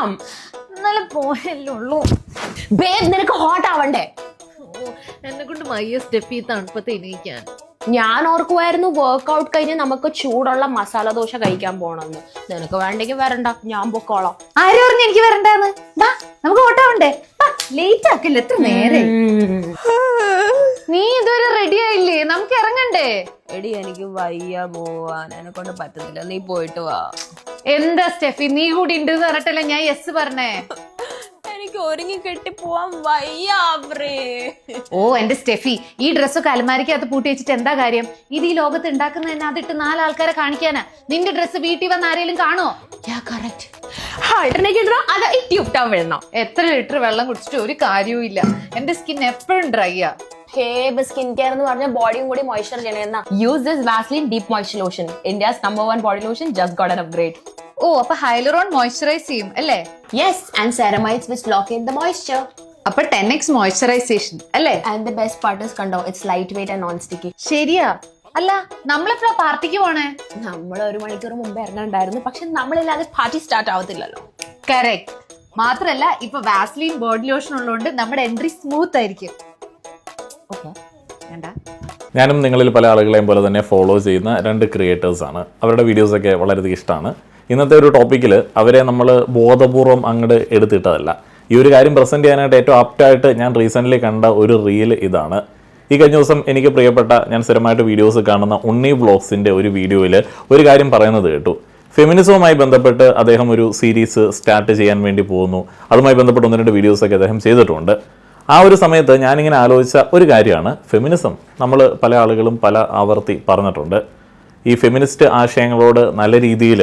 പോണം. ഇന്നലെ പോയല്ലുള്ളൂ. ബേബ് നിനക്ക് ഹോട്ട് ആവണ്ടേ? എന്നെ കൊണ്ട് മയ്യ സ്റ്റെപ്പ് ഈ തണുപ്പത്ത് എണീക്കാൻ. ഞാൻ ഓർക്കുമായിരുന്നു വർക്ക്ഔട്ട് കഴിഞ്ഞ് നമുക്ക് ചൂടുള്ള മസാല ദോശ കഴിക്കാൻ പോണെന്ന്. നിനക്ക് വേണ്ടെങ്കിൽ വരണ്ട, ഞാൻ പൊക്കോളാം. ആര് പറഞ്ഞു എനിക്ക് വരണ്ടാന്ന്? നമുക്ക് ഓട്ടാവണ്ടേ? ലേറ്റ് ആക്കില്ല, എത്ര നേരെ. നീ ഇതുവരെ റെഡി ആയില്ലേ? നമുക്ക് ഇറങ്ങണ്ടേ? എടി എനിക്ക് വയ്യ പോവാൻ, എന്നെ കൊണ്ട് പറ്റുന്നില്ല, നീ പോയിട്ട് വാ. എന്താ സ്റ്റെഫി, നീ കൂടി ഉണ്ട് പറഞ്ഞിട്ടല്ലേ ഞാൻ യെസ് പറഞ്ഞേ. എനിക്ക് ഒരുങ്ങി കെട്ടി പോവാൻ വയ്യ. ഓ എന്റെ സ്റ്റെഫി, ഈ ഡ്രസ്സൊക്കെ അലമാരിക്കകത്ത് പൂട്ടി വെച്ചിട്ട് എന്താ കാര്യം? ഇത് ഈ ലോകത്ത് ഉണ്ടാക്കുന്ന തന്നെ അതിട്ട് 4 ആൾക്കാരെ കാണിക്കാനാ. നിന്റെ ഡ്രസ്സ് വീട്ടിൽ വന്ന് ആരെങ്കിലും കാണോ? എത്ര ലിറ്റർ വെള്ളം കുടിച്ചിട്ട് ഒരു കാര്യവും ഇല്ല. എന്റെ സ്കിൻ എപ്പോഴും ഡ്രൈ ആ. സ്കിൻ കെയർ എന്ന് പറഞ്ഞ ബോഡിയും കൂടി മോയ്സ്ചർ ചെയ്യണമെന്നാ. Use this Vaseline deep moisture lotion, India's number 1 body lotion, just got an upgrade. ഓ അപ്പൊ ഹൈലറോൺ മോയ്സ്ചറൈസ് ചെയ്യും അല്ലേ? Yes, and ceramides which lock in the moisture. അപ്പൊ 10x മോയ്സ്ചറൈസേഷൻ അല്ലേ? And the best part is കണ്ടോ, it's lightweight and non-sticky. ശരിയാ. അല്ല നമ്മളെപ്പോഴാ പാർട്ടിക്ക് പോണേ? നമ്മൾ 1 മണിക്കൂർ മുമ്പ് ഇറങ്ങണ്ടായിരുന്നു, പക്ഷെ നമ്മളില്ലാതെ പാർട്ടി സ്റ്റാർട്ട് ആവത്തില്ലല്ലോ. കറക്റ്റ്. മാത്രല്ല ഇപ്പൊ വാസ്ലിൻ ബോഡി ലോഷൻ ഉള്ളതുകൊണ്ട് നമ്മുടെ എൻട്രി സ്മൂത്ത് ആയിരിക്കും. ഞാനും നിങ്ങളിൽ പല ആളുകളെയും പോലെ തന്നെ ഫോളോ ചെയ്യുന്ന 2 ക്രിയേറ്റേഴ്സാണ്. അവരുടെ വീഡിയോസൊക്കെ വളരെയധികം ഇഷ്ടമാണ്. ഇന്നത്തെ ഒരു ടോപ്പിക്കിൽ അവരെ നമ്മൾ ബോധപൂർവം അങ്ങോട്ട് എടുത്തിട്ടതല്ല. ഈ ഒരു കാര്യം പ്രസൻറ്റ് ചെയ്യാനായിട്ട് ഏറ്റവും ആപ്റ്റായിട്ട് ഞാൻ റീസെൻ്റ്ലി കണ്ട ഒരു റീൽ ഇതാണ്. ഈ കഴിഞ്ഞ ദിവസം എനിക്ക് പ്രിയപ്പെട്ട, ഞാൻ സ്ഥിരമായിട്ട് വീഡിയോസ് കാണുന്ന ഉണ്ണി വ്ളോഗ്സിൻ്റെ ഒരു വീഡിയോയിൽ ഒരു കാര്യം പറയുന്നത് കേട്ടു. ഫെമിനിസവുമായി ബന്ധപ്പെട്ട് അദ്ദേഹം ഒരു സീരീസ് സ്റ്റാർട്ട് ചെയ്യാൻ വേണ്ടി പോകുന്നു. അതുമായി ബന്ധപ്പെട്ട് 1-2 വീഡിയോസൊക്കെ അദ്ദേഹം ചെയ്തിട്ടുണ്ട്. ആ ഒരു സമയത്ത് ഞാനിങ്ങനെ ആലോചിച്ച ഒരു കാര്യമാണ് ഫെമിനിസം. നമ്മൾ പല ആളുകളും പല ആവർത്തി പറഞ്ഞിട്ടുണ്ട്. ഈ ഫെമിനിസ്റ്റ് ആശയങ്ങളോട് നല്ല രീതിയിൽ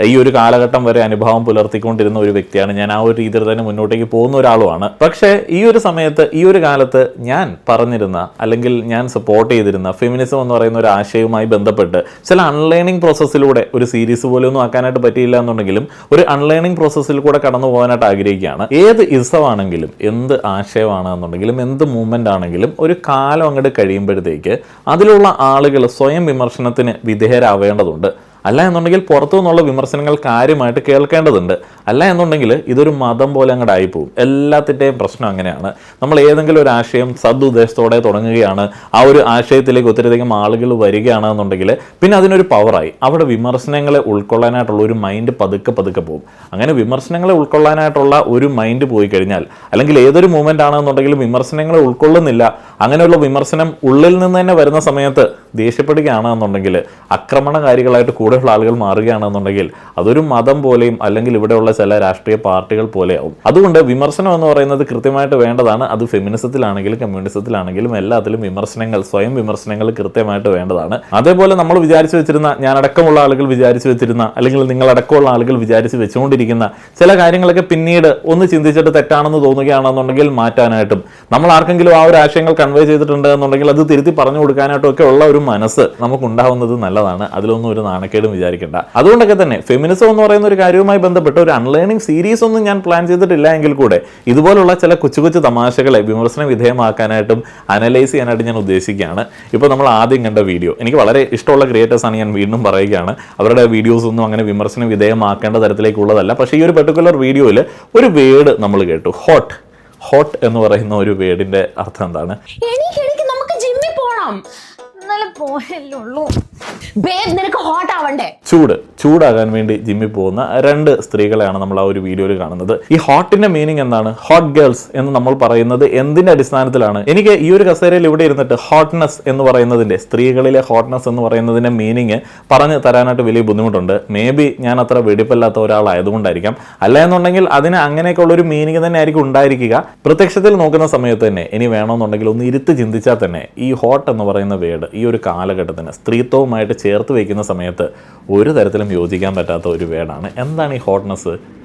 ഈ ഒരു കാലഘട്ടം വരെ അനുഭവം പുലർത്തിക്കൊണ്ടിരുന്ന ഒരു വ്യക്തിയാണ് ഞാൻ. ആ ഒരു രീതിയിൽ തന്നെ മുന്നോട്ടേക്ക് പോകുന്ന ഒരാളുമാണ്. പക്ഷേ ഈ ഒരു സമയത്ത്, ഈ ഒരു കാലത്ത് ഞാൻ പറഞ്ഞിരുന്ന അല്ലെങ്കിൽ ഞാൻ സപ്പോർട്ട് ചെയ്തിരുന്ന ഫെമിനിസം എന്ന് പറയുന്ന ഒരു ആശയവുമായി ബന്ധപ്പെട്ട് ചില അൺലേണിംഗ് പ്രോസസ്സിലൂടെ, ഒരു സീരീസ് പോലെ ഒന്നും ആക്കാനായിട്ട് പറ്റിയില്ല എന്നുണ്ടെങ്കിലും ഒരു അൺലേണിംഗ് പ്രോസസ്സിൽ കൂടെ കടന്നു പോകാനായിട്ട് ആഗ്രഹിക്കുകയാണ്. ഏത് ഇസമാണെങ്കിലും, എന്ത് ആശയമാണെന്നുണ്ടെങ്കിലും, എന്ത് മൂവ്മെൻ്റ് ആണെങ്കിലും ഒരു കാലം അങ്ങോട്ട് കഴിയുമ്പോഴത്തേക്ക് അതിലുള്ള ആളുകൾ സ്വയം വിമർശനത്തിന് വിധേയരാവേണ്ടതുണ്ട്. അല്ല എന്നുണ്ടെങ്കിൽ പുറത്തു നിന്നുള്ള വിമർശനങ്ങൾ കാര്യമായിട്ട് കേൾക്കേണ്ടതുണ്ട്. അല്ല എന്നുണ്ടെങ്കിൽ ഇതൊരു മതം പോലെ അങ്ങോട്ട് ആയിപ്പോവും. എല്ലാത്തിൻ്റെയും പ്രശ്നം അങ്ങനെയാണ്. നമ്മൾ ഏതെങ്കിലും ഒരു ആശയം സദുദ്ദേശത്തോടെ തുടങ്ങുകയാണ്, ആ ഒരു ആശയത്തിലേക്ക് ഒത്തിരിയധികം ആളുകൾ വരികയാണെന്നുണ്ടെങ്കിൽ പിന്നെ അതിനൊരു പവറായി. അവിടെ വിമർശനങ്ങളെ ഉൾക്കൊള്ളാനായിട്ടുള്ള ഒരു മൈൻഡ് പതുക്കെ പോകും. അങ്ങനെ വിമർശനങ്ങളെ ഉൾക്കൊള്ളാനായിട്ടുള്ള ഒരു മൈൻഡ് പോയി കഴിഞ്ഞാൽ, അല്ലെങ്കിൽ ഏതൊരു മൂവ്മെൻ്റ് ആണെന്നുണ്ടെങ്കിലും വിമർശനങ്ങളെ ഉൾക്കൊള്ളുന്നില്ല, അങ്ങനെയുള്ള വിമർശനം ഉള്ളിൽ നിന്ന് തന്നെ വരുന്ന സമയത്ത് ദേഷ്യപ്പെടുകയാണെന്നുണ്ടെങ്കിൽ, ആക്രമണകാരികളായിട്ട് കൂടെയുള്ള ആളുകൾ മാറുകയാണെന്നുണ്ടെങ്കിൽ അതൊരു മതം പോലെയും അല്ലെങ്കിൽ ഇവിടെയുള്ള ചില രാഷ്ട്രീയ പാർട്ടികൾ പോലെയാവും. അതുകൊണ്ട് വിമർശനം എന്ന് പറയുന്നത് കൃത്യമായിട്ട് വേണ്ടതാണ്. അത് ഫെമിനിസത്തിലാണെങ്കിലും കമ്മ്യൂണിസത്തിലാണെങ്കിലും എല്ലാത്തിലും വിമർശനങ്ങൾ, സ്വയം വിമർശനങ്ങൾ കൃത്യമായിട്ട് വേണ്ടതാണ്. അതേപോലെ നമ്മൾ വിചാരിച്ചു വെച്ചിരുന്ന, ഞാനടക്കമുള്ള ആളുകൾ വിചാരിച്ചു വെച്ചിരുന്ന, അല്ലെങ്കിൽ നിങ്ങളടക്കമുള്ള ആളുകൾ വിചാരിച്ച് വെച്ചുകൊണ്ടിരിക്കുന്ന ചില കാര്യങ്ങളൊക്കെ പിന്നീട് ഒന്ന് ചിന്തിച്ചിട്ട് തെറ്റാണെന്ന് തോന്നുകയാണെന്നുണ്ടെങ്കിൽ മാറ്റാനായിട്ടും, നമ്മൾ ആർക്കെങ്കിലും ആ ഒരു ആശയങ്ങൾ കൺവേ ചെയ്തിട്ടുണ്ട് എന്നുണ്ടെങ്കിൽ അത് തിരുത്തി പറഞ്ഞു കൊടുക്കാനായിട്ടും ഒക്കെ ഉള്ള ഒരു മനസ്സ് നമുക്കുണ്ടാവുന്നത് നല്ലതാണ്. അതിലൊന്നും ഒരു നാണക്കേടും വിചാരിക്കേണ്ട. അതുകൊണ്ടൊക്കെ തന്നെ ഫെമിനിസം എന്ന് പറയുന്ന ഒരു കാര്യവുമായി ബന്ധപ്പെട്ട് ഒരു അൺലേണിംഗ് സീരീസ് ഒന്നും ഞാൻ പ്ലാൻ ചെയ്തിട്ടില്ല എങ്കിൽ കൂടെ ഇതുപോലുള്ള ചില കൊച്ചു തമാശകളെ വിമർശന വിധേയമാക്കാനായിട്ടും അനലൈസ് ചെയ്യാനായിട്ട് ഞാൻ ഉദ്ദേശിക്കുകയാണ്. ഇപ്പോൾ നമ്മൾ ആദ്യം കണ്ട വീഡിയോ എനിക്ക് വളരെ ഇഷ്ടമുള്ള ക്രിയേറ്റേഴ്സാണ്, ഞാൻ വീണ്ടും പറയുകയാണ്. അവരുടെ വീഡിയോസ് ഒന്നും അങ്ങനെ വിമർശന വിധേയമാക്കേണ്ട തരത്തിലേക്കുള്ളതല്ല. പക്ഷേ ഈ ഒരു പെർട്ടിക്കുലർ വീഡിയോയിൽ ഒരു വേർഡ് നമ്മൾ കേട്ടു, ഹോട്ട് എന്ന് പറയുന്ന ഒരു വേർഡിന്റെ അർത്ഥം എന്താണ്? നമുക്ക് ജിമ്മിൽ പോണം. ഇന്നലെ പോയല്ലുള്ളൂ. ബേബ് നിനക്ക് ഹോട്ട് ആവണ്ടേ? ചൂടാകാൻ വേണ്ടി ജിമ്മിൽ പോകുന്ന 2 സ്ത്രീകളെയാണ് നമ്മൾ ആ ഒരു വീഡിയോയിൽ കാണുന്നത്. ഈ ഹോട്ടിന്റെ മീനിങ് എന്താണ്? ഹോട്ട് ഗേൾസ് എന്ന് നമ്മൾ പറയുന്നത് എന്തിന്റെ അടിസ്ഥാനത്തിലാണ്? എനിക്ക് ഈ ഒരു കസേരയിൽ ഇവിടെ ഇരുന്നിട്ട് ഹോട്ട്നെസ് എന്ന് പറയുന്നതിന്റെ, സ്ത്രീകളിലെ ഹോട്ട്നെസ് എന്ന് പറയുന്നതിന്റെ മീനിങ് പറഞ്ഞു തരാനായിട്ട് വലിയ ബുദ്ധിമുട്ടുണ്ട്. മേ ബി ഞാൻ അത്ര വെടിപ്പല്ലാത്ത ഒരാളായതുകൊണ്ടായിരിക്കാം. അല്ല എന്നുണ്ടെങ്കിൽ അതിന് അങ്ങനെയൊക്കെയുള്ള ഒരു മീനിങ് തന്നെ ആയിരിക്കും ഉണ്ടായിരിക്കുക. പ്രത്യക്ഷത്തിൽ നോക്കുന്ന സമയത്ത് തന്നെ ഇനി വേണമെന്നുണ്ടെങ്കിൽ ഒന്ന് ഇരുത്ത് ചിന്തിച്ചാൽ തന്നെ ഈ ഹോട്ട് എന്ന് പറയുന്ന വേർഡ് ഈ ഒരു കാലഘട്ടത്തിന് സ്ത്രീത്വവുമായിട്ട് ചേർത്ത് വയ്ക്കുന്ന സമയത്ത് ഒരു തരത്തിലും യോജിക്കാൻ പറ്റാത്ത ഒരു വേർഡാണ്. എന്താണ് ഈ ഹോട്ട്നെസ്?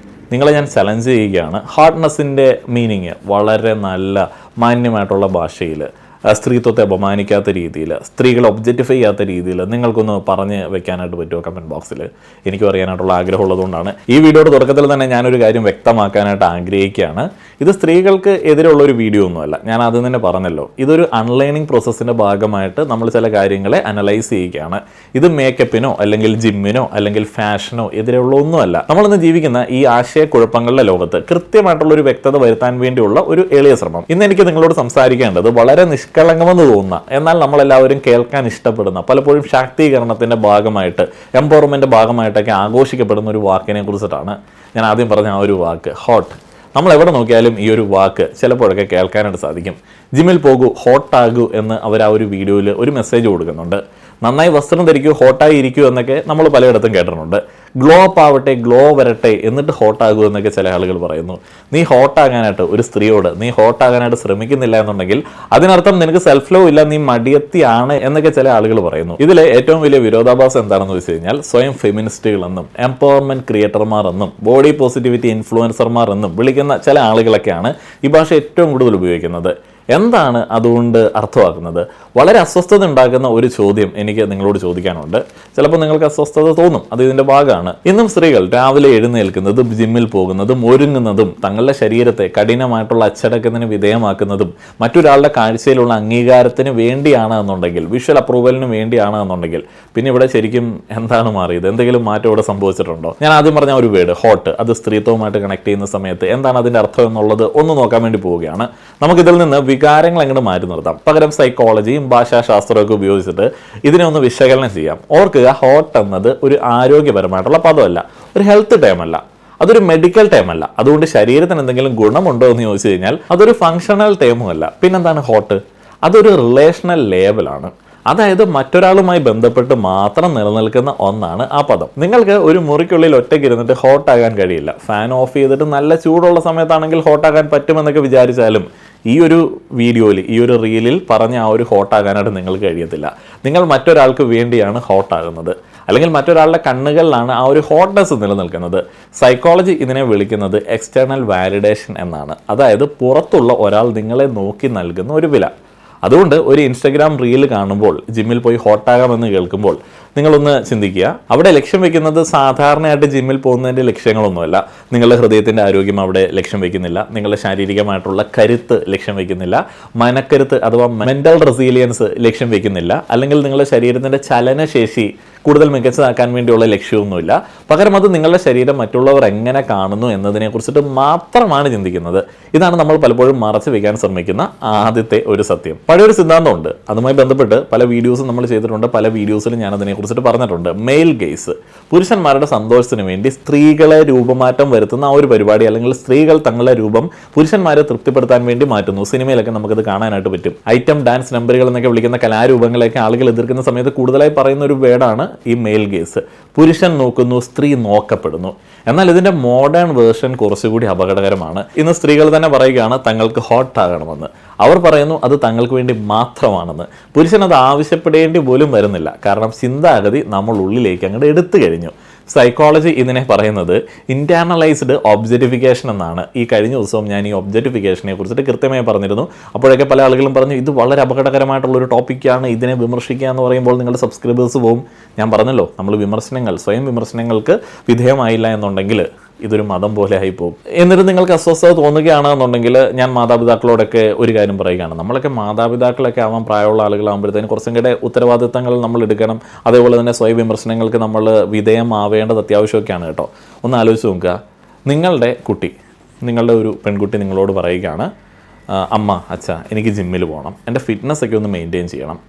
നിങ്ങളെ ഞാൻ ചലഞ്ച് ചെയ്യുകയാണ്. ഹോട്ട്നെസ്സിൻ്റെ മീനിങ് വളരെ നല്ല മാന്യമായിട്ടുള്ള ഭാഷയിൽ സ്ത്രീത്വത്തെ അപമാനിക്കാത്ത രീതിയിൽ, സ്ത്രീകളെ ഒബ്ജക്റ്റിഫൈ ചെയ്യാത്ത രീതിയിൽ നിങ്ങൾക്കൊന്ന് പറഞ്ഞ് വെക്കാനായിട്ട് പറ്റുമോ കമൻറ്റ് ബോക്സിൽ? എനിക്കും അറിയാനായിട്ടുള്ള ആഗ്രഹമുള്ളതുകൊണ്ടാണ് ഈ വീഡിയോയുടെ തുടക്കത്തിൽ തന്നെ ഞാനൊരു കാര്യം വ്യക്തമാക്കാനായിട്ട് ആഗ്രഹിക്കുകയാണ്. ഇത് സ്ത്രീകൾക്ക് എതിരെയുള്ള ഒരു വീഡിയോ ഒന്നുമല്ല. ഞാൻ ആദ്യം തന്നെ പറഞ്ഞല്ലോ, ഇതൊരു അൺലേണിംഗ് പ്രോസസ്സിൻ്റെ ഭാഗമായിട്ട് നമ്മൾ ചില കാര്യങ്ങളെ അനലൈസ് ചെയ്യുകയാണ്. ഇത് മേക്കപ്പിനോ അല്ലെങ്കിൽ ജിമ്മിനോ അല്ലെങ്കിൽ ഫാഷനോ എതിരെയുള്ള ഒന്നുമല്ല. നമ്മളിന്ന് ജീവിക്കുന്ന ഈ ആശയക്കുഴപ്പങ്ങളുടെ ലോകത്ത് കൃത്യമായിട്ടുള്ള ഒരു വ്യക്തത വരുത്താൻ വേണ്ടിയുള്ള ഒരു എളിയ ശ്രമം. ഇന്ന് എനിക്ക് നിങ്ങളോട് സംസാരിക്കേണ്ടത് വളരെ നിഷ്കളങ്കമെന്ന് തോന്നുന്ന, എന്നാൽ നമ്മളെല്ലാവരും കേൾക്കാൻ ഇഷ്ടപ്പെടുന്ന, പലപ്പോഴും ശാക്തീകരണത്തിന്റെ ഭാഗമായിട്ട്, എംപവർമെന്റ് ഭാഗമായിട്ടൊക്കെ ആഘോഷിക്കപ്പെടുന്ന ഒരു വാക്കിനെ കുറിച്ചിട്ടാണ്. ഞാൻ ആദ്യം പറഞ്ഞ ആ ഒരു വാക്ക് ഹോട്ട്. നമ്മൾ എവിടെ നോക്കിയാലും ഈ ഒരു വാക്ക് ചിലപ്പോഴൊക്കെ കേൾക്കാനായിട്ട് സാധിക്കും. ജിമ്മിൽ പോകൂ, ഹോട്ടാകൂ എന്ന് അവർ ആ ഒരു വീഡിയോയിൽ ഒരു മെസ്സേജ് കൊടുക്കുന്നുണ്ട്. നന്നായി വസ്ത്രം ധരിക്കൂ, ഹോട്ടായി ഇരിക്കൂ എന്നൊക്കെ നമ്മൾ പലയിടത്തും കേട്ടിട്ടുണ്ട്. ഗ്ലോ അപ്പ് ആവട്ടെ, ഗ്ലോ വരട്ടെ, എന്നിട്ട് ഹോട്ടാകൂ എന്നൊക്കെ ചില ആളുകൾ പറയുന്നു. നീ ഹോട്ടാകാനായിട്ട്, ഒരു സ്ത്രീയോട് നീ ഹോട്ടാകാനായിട്ട് ശ്രമിക്കുന്നില്ല എന്നുണ്ടെങ്കിൽ അതിനർത്ഥം നിനക്ക് സെൽഫ് ലവ് ഇല്ല, നീ മടിയത്തിയാണ് എന്നൊക്കെ ചില ആളുകൾ പറയുന്നു. ഇതിലെ ഏറ്റവും വലിയ വിരോധാഭാസം എന്താണെന്ന് വെച്ച് കഴിഞ്ഞാൽ, സ്വയം ഫെമിനിസ്റ്റുകൾ എന്നും എംപവർമെന്റ് ക്രിയേറ്റർമാർ എന്നും ബോഡി പോസിറ്റിവിറ്റി ഇൻഫ്ലുവൻസർമാർ എന്നും വിളിക്കുന്ന ചില ആളുകളൊക്കെയാണ് ഈ ഭാഷ ഏറ്റവും കൂടുതൽ ഉപയോഗിക്കുന്നത്. എന്താണ് അതുകൊണ്ട് അർത്ഥമാക്കുന്നത്? വളരെ അസ്വസ്ഥത ഉണ്ടാക്കുന്ന ഒരു ചോദ്യം എനിക്ക് നിങ്ങളോട് ചോദിക്കാനുണ്ട്. ചിലപ്പോൾ നിങ്ങൾക്ക് അസ്വസ്ഥത തോന്നും, അത് ഇതിന്റെ ഭാഗമാണ്. ഇന്നും സ്ത്രീകൾ രാവിലെ എഴുന്നേൽക്കുന്നതും ജിമ്മിൽ പോകുന്നതും ഒരുങ്ങുന്നതും തങ്ങളുടെ ശരീരത്തെ കഠിനമായിട്ടുള്ള അച്ചടക്കത്തിന് വിധേയമാക്കുന്നതും മറ്റൊരാളുടെ കാഴ്ചയിലുള്ള അംഗീകാരത്തിന് വേണ്ടിയാണ് എന്നുണ്ടെങ്കിൽ, വിഷ്വൽ അപ്രൂവലിന് വേണ്ടിയാണ് എന്നുണ്ടെങ്കിൽ, പിന്നെ ഇവിടെ ശരിക്കും എന്താണ് മാറിയത്? എന്തെങ്കിലും മാറ്റം ഇവിടെ സംഭവിച്ചിട്ടുണ്ടോ? ഞാൻ ആദ്യം പറഞ്ഞ ഒരു വേർഡ് ഹോട്ട്, അത് സ്ത്രീത്വവുമായിട്ട് കണക്ട് ചെയ്യുന്ന സമയത്ത് എന്താണ് അതിന്റെ അർത്ഥം എന്നുള്ളത് ഒന്ന് നോക്കാൻ വേണ്ടി പോവുകയാണ്. നമുക്കിതിൽ നിന്ന് വികാരങ്ങൾ അങ്ങോട്ട് മാറ്റി നിർത്താം. പകരം സൈക്കോളജിയും ഭാഷാശാസ്ത്രമൊക്കെ ഉപയോഗിച്ചിട്ട് ഇതിനെ ഒന്ന് വിശകലനം ചെയ്യാം. ഓർക്കുക, ഹോട്ട് എന്നത് ഒരു ആരോഗ്യപരമായിട്ടുള്ള പദമല്ല, ഒരു ഹെൽത്ത് ടേം അല്ല, അതൊരു മെഡിക്കൽ ടേം അല്ല. അതുകൊണ്ട് ശരീരത്തിന് എന്തെങ്കിലും ഗുണമുണ്ടോ എന്ന് ചോദിച്ചു കഴിഞ്ഞാൽ അതൊരു ഫങ്ഷണൽ ടേമും അല്ല. പിന്നെന്താണ് ഹോട്ട്? അതൊരു റിലേഷണൽ ലേബലാണ്. അതായത് മറ്റൊരാളുമായി ബന്ധപ്പെട്ട് മാത്രം നിലനിൽക്കുന്ന ഒന്നാണ് ആ പദം. നിങ്ങൾക്ക് ഒരു മുറിക്കുള്ളിൽ ഒറ്റയ്ക്ക് ഇരുന്നിട്ട് ഹോട്ടാകാൻ കഴിയില്ല. ഫാൻ ഓഫ് ചെയ്തിട്ട് നല്ല ചൂടുള്ള സമയത്താണെങ്കിൽ ഹോട്ടാകാൻ പറ്റുമെന്നൊക്കെ വിചാരിച്ചാലും ഈ ഒരു വീഡിയോയിൽ, ഈ ഒരു റീലിൽ പറഞ്ഞ ആ ഒരു ഹോട്ടാകാനായിട്ട് നിങ്ങൾക്ക് കഴിയത്തില്ല. നിങ്ങൾ മറ്റൊരാൾക്ക് വേണ്ടിയാണ് ഹോട്ടാകുന്നത്, അല്ലെങ്കിൽ മറ്റൊരാളുടെ കണ്ണുകളിലാണ് ആ ഒരു ഹോട്ട്നെസ് നിലനിൽക്കുന്നത്. സൈക്കോളജി ഇതിനെ വിളിക്കുന്നത് എക്സ്റ്റേണൽ വാലിഡേഷൻ എന്നാണ്. അതായത് പുറത്തുള്ള ഒരാൾ നിങ്ങളെ നോക്കി നൽകുന്ന ഒരു വില. അതുകൊണ്ട് ഒരു ഇൻസ്റ്റഗ്രാം റീൽ കാണുമ്പോൾ, ജിമ്മിൽ പോയി ഹോട്ടാകാമെന്ന് കേൾക്കുമ്പോൾ നിങ്ങളൊന്ന് ചിന്തിക്കുക. അവിടെ ലക്ഷ്യം വെക്കുന്നത് സാധാരണയായിട്ട് ജിമ്മിൽ പോകുന്നതിൻ്റെ ലക്ഷ്യങ്ങളൊന്നുമല്ല. നിങ്ങളുടെ ഹൃദയത്തിൻ്റെ ആരോഗ്യം അവിടെ ലക്ഷ്യം വെക്കുന്നില്ല, നിങ്ങളുടെ ശാരീരികമായിട്ടുള്ള കരുത്ത് ലക്ഷ്യം വെക്കുന്നില്ല, മനക്കരുത്ത് അഥവാ മെൻ്റൽ റെസീലിയൻസ് ലക്ഷ്യം വെക്കുന്നില്ല, അല്ലെങ്കിൽ നിങ്ങളുടെ ശരീരത്തിൻ്റെ ചലനശേഷി കൂടുതൽ മികച്ചതാക്കാൻ വേണ്ടിയുള്ള ലക്ഷ്യമൊന്നുമില്ല. പകരം അത് നിങ്ങളുടെ ശരീരം മറ്റുള്ളവർ എങ്ങനെ കാണുന്നു എന്നതിനെ കുറിച്ചിട്ട് മാത്രമാണ് ചിന്തിക്കുന്നത്. ഇതാണ് നമ്മൾ പലപ്പോഴും മറച്ചു വെക്കാൻ ശ്രമിക്കുന്ന ആദ്യത്തെ ഒരു സത്യം. പഴയൊരു സിദ്ധാന്തമുണ്ട്, അതുമായി ബന്ധപ്പെട്ട് പല വീഡിയോസും നമ്മൾ ചെയ്തിട്ടുണ്ട്. പല വീഡിയോസിലും ഞാൻ അതിനെ കുറിച്ചിട്ട് പറഞ്ഞിട്ടുണ്ട്. മെയിൽ ഗെയ്സ്, പുരുഷന്മാരുടെ സന്തോഷത്തിന് വേണ്ടി സ്ത്രീകളെ രൂപമാറ്റം വരുത്തുന്ന ആ ഒരു പരിപാടി, അല്ലെങ്കിൽ സ്ത്രീകൾ തങ്ങളുടെ രൂപം പുരുഷന്മാരെ തൃപ്തിപ്പെടുത്താൻ വേണ്ടി മാറ്റുന്നു. സിനിമയിലൊക്കെ നമുക്കത് കാണാനായിട്ട് പറ്റും. ഐറ്റം ഡാൻസ് നമ്പറുകൾ എന്നൊക്കെ വിളിക്കുന്ന കലാരൂപങ്ങളെയൊക്കെ ആളുകൾ എതിർക്കുന്ന സമയത്ത് കൂടുതലായി പറയുന്ന ഒരു വേർഡാണ് ഈ മെയിൽ ഗേസ്. പുരുഷൻ നോക്കുന്നു, സ്ത്രീ നോക്കപ്പെടുന്നു. എന്നാൽ ഇതിന്റെ മോഡേൺ വേർഷൻ കുറച്ചുകൂടി അപകടകരമാണ്. ഇന്ന് സ്ത്രീകൾ തന്നെ പറയുകയാണ് തങ്ങൾക്ക് ഹോട്ട് ആകണമെന്ന്. അവർ പറയുന്നു അത് തങ്ങൾക്ക് വേണ്ടി മാത്രമാണെന്ന്. പുരുഷൻ അത് ആവശ്യപ്പെടേണ്ടി പോലും വരുന്നില്ല, കാരണം ചിന്താഗതി നമ്മൾ ഉള്ളിലേക്ക് അങ്ങോട്ട് എടുത്തു കഴിഞ്ഞു. സൈക്കോളജി ഇതിനെ പറയുന്നത് ഇന്റേണലൈസ്ഡ് ഒബ്ജക്റ്റിഫിക്കേഷൻ എന്നാണ്. ഈ കഴിഞ്ഞ ദിവസവും ഞാൻ ഈ ഒബ്ജക്റ്റിഫിക്കേഷനെ കുറിച്ചിട്ട് കൃത്യമായി പറഞ്ഞിരുന്നു. അപ്പോഴൊക്കെ പല ആളുകളും പറഞ്ഞു ഇത് വളരെ അപകടകരമായിട്ടുള്ളൊരു ടോപ്പിക്കാണ്, ഇതിനെ വിമർശിക്കുക എന്ന് പറയുമ്പോൾ നിങ്ങളുടെ സബ്സ്ക്രൈബേഴ്സ് പോവും. ഞാൻ പറഞ്ഞല്ലോ, നമ്മൾ വിമർശനങ്ങൾ, സ്വയം വിമർശനങ്ങൾക്ക് വിധേയമായില്ല എന്നുണ്ടെങ്കിൽ ഇതൊരു മതം പോലെ ആയിപ്പോവും. എന്നിട്ട് നിങ്ങൾക്ക് അസ്വസ്ഥത തോന്നുകയാണെന്നുണ്ടെങ്കിൽ ഞാൻ മാതാപിതാക്കളോടൊക്കെ ഒരു കാര്യം പറയുകയാണ്. നമ്മളൊക്കെ മാതാപിതാക്കളൊക്കെ ആവാൻ പ്രായമുള്ള ആളുകളാകുമ്പോഴത്തേന് കുറച്ചും കൂടെ ഉത്തരവാദിത്തങ്ങൾ നമ്മൾ എടുക്കണം. അതേപോലെ തന്നെ സ്വയം വിമർശനങ്ങൾക്ക് നമ്മൾ വിധേയമാവേണ്ടത് അത്യാവശ്യമൊക്കെയാണ് കേട്ടോ. ഒന്ന് ആലോചിച്ച് നോക്കുക, നിങ്ങളുടെ കുട്ടി, നിങ്ങളുടെ ഒരു പെൺകുട്ടി നിങ്ങളോട് പറയുകയാണ്, അമ്മ, അച്ഛ എനിക്ക് ജിമ്മിൽ പോകണം, എൻ്റെ ഫിറ്റ്നസ്സൊക്കെ ഒന്ന് മെയിൻറ്റെയിൻ ചെയ്യണം,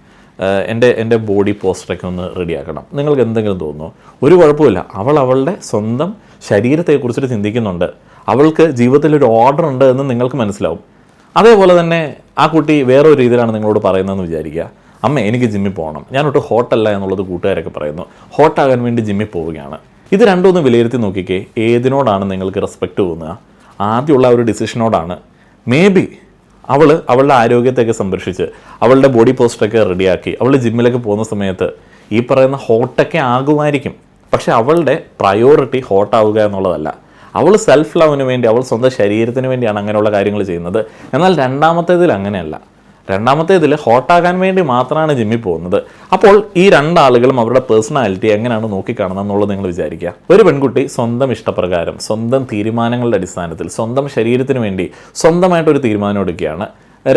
എൻ്റെ ബോഡി പോസ്റ്ററൊക്കെ ഒന്ന് റെഡിയാക്കണം. നിങ്ങൾക്ക് എന്തെങ്കിലും തോന്നുന്നു? ഒരു കുഴപ്പമില്ല. അവൾ അവളുടെ സ്വന്തം ശരീരത്തെക്കുറിച്ചിട്ട് ചിന്തിക്കുന്നുണ്ട്. അവൾക്ക് ജീവിതത്തിലൊരു ഓർഡർ ഉണ്ട് എന്ന് നിങ്ങൾക്ക് മനസ്സിലാവും. അതേപോലെ തന്നെ ആ കുട്ടി വേറൊരു രീതിയിലാണ് നിങ്ങളോട് പറയുന്നതെന്ന് വിചാരിക്കുക. അമ്മ എനിക്ക് ജിമ്മിൽ പോകണം, ഞാനൊട്ട് ഹോട്ടല്ല എന്നുള്ളത് കൂട്ടുകാരൊക്കെ പറയുന്നു, ഹോട്ടാകാൻ വേണ്ടി ജിമ്മിൽ പോവുകയാണ്. ഇത് രണ്ടും ഒന്ന് വിലയിരുത്തി നോക്കിക്കേ, ഏതിനോടാണ് നിങ്ങൾക്ക് റെസ്പെക്റ്റ് തോന്നുക? ആദ്യമുള്ള ഒരു ഡിസിഷനോടാണ്. മേ ബി അവളുടെ ആരോഗ്യത്തെയൊക്കെ സംരക്ഷിച്ച് അവളുടെ ബോഡി പോസ്റ്ററൊക്കെ റെഡിയാക്കി അവൾ ജിമ്മിലൊക്കെ പോകുന്ന സമയത്ത് ഈ പറയുന്ന ഹോട്ടൊക്കെ ആകുമായിരിക്കും. പക്ഷെ അവളുടെ പ്രയോറിറ്റി ഹോട്ടാവുക എന്നുള്ളതല്ല. അവൾ സെൽഫ് ലവിന് വേണ്ടി, അവൾ സ്വന്തം ശരീരത്തിന് വേണ്ടിയാണ് അങ്ങനെയുള്ള കാര്യങ്ങൾ ചെയ്യുന്നത്. എന്നാൽ രണ്ടാമത്തേതിൽ അങ്ങനെയല്ല. രണ്ടാമത്തേതിൽ ഹോട്ടാകാൻ വേണ്ടി മാത്രമാണ് ജിമ്മിൽ പോകുന്നത്. അപ്പോൾ ഈ രണ്ടാളുകളും അവരുടെ പേഴ്സണാലിറ്റി എങ്ങനെയാണ് നോക്കിക്കാണുന്നത് എന്നുള്ളത് നിങ്ങൾ വിചാരിക്കുക. ഒരു പെൺകുട്ടി സ്വന്തം ഇഷ്ടപ്രകാരം, സ്വന്തം തീരുമാനങ്ങളുടെ അടിസ്ഥാനത്തിൽ, സ്വന്തം ശരീരത്തിന് വേണ്ടി സ്വന്തമായിട്ടൊരു തീരുമാനം എടുക്കുകയാണ്.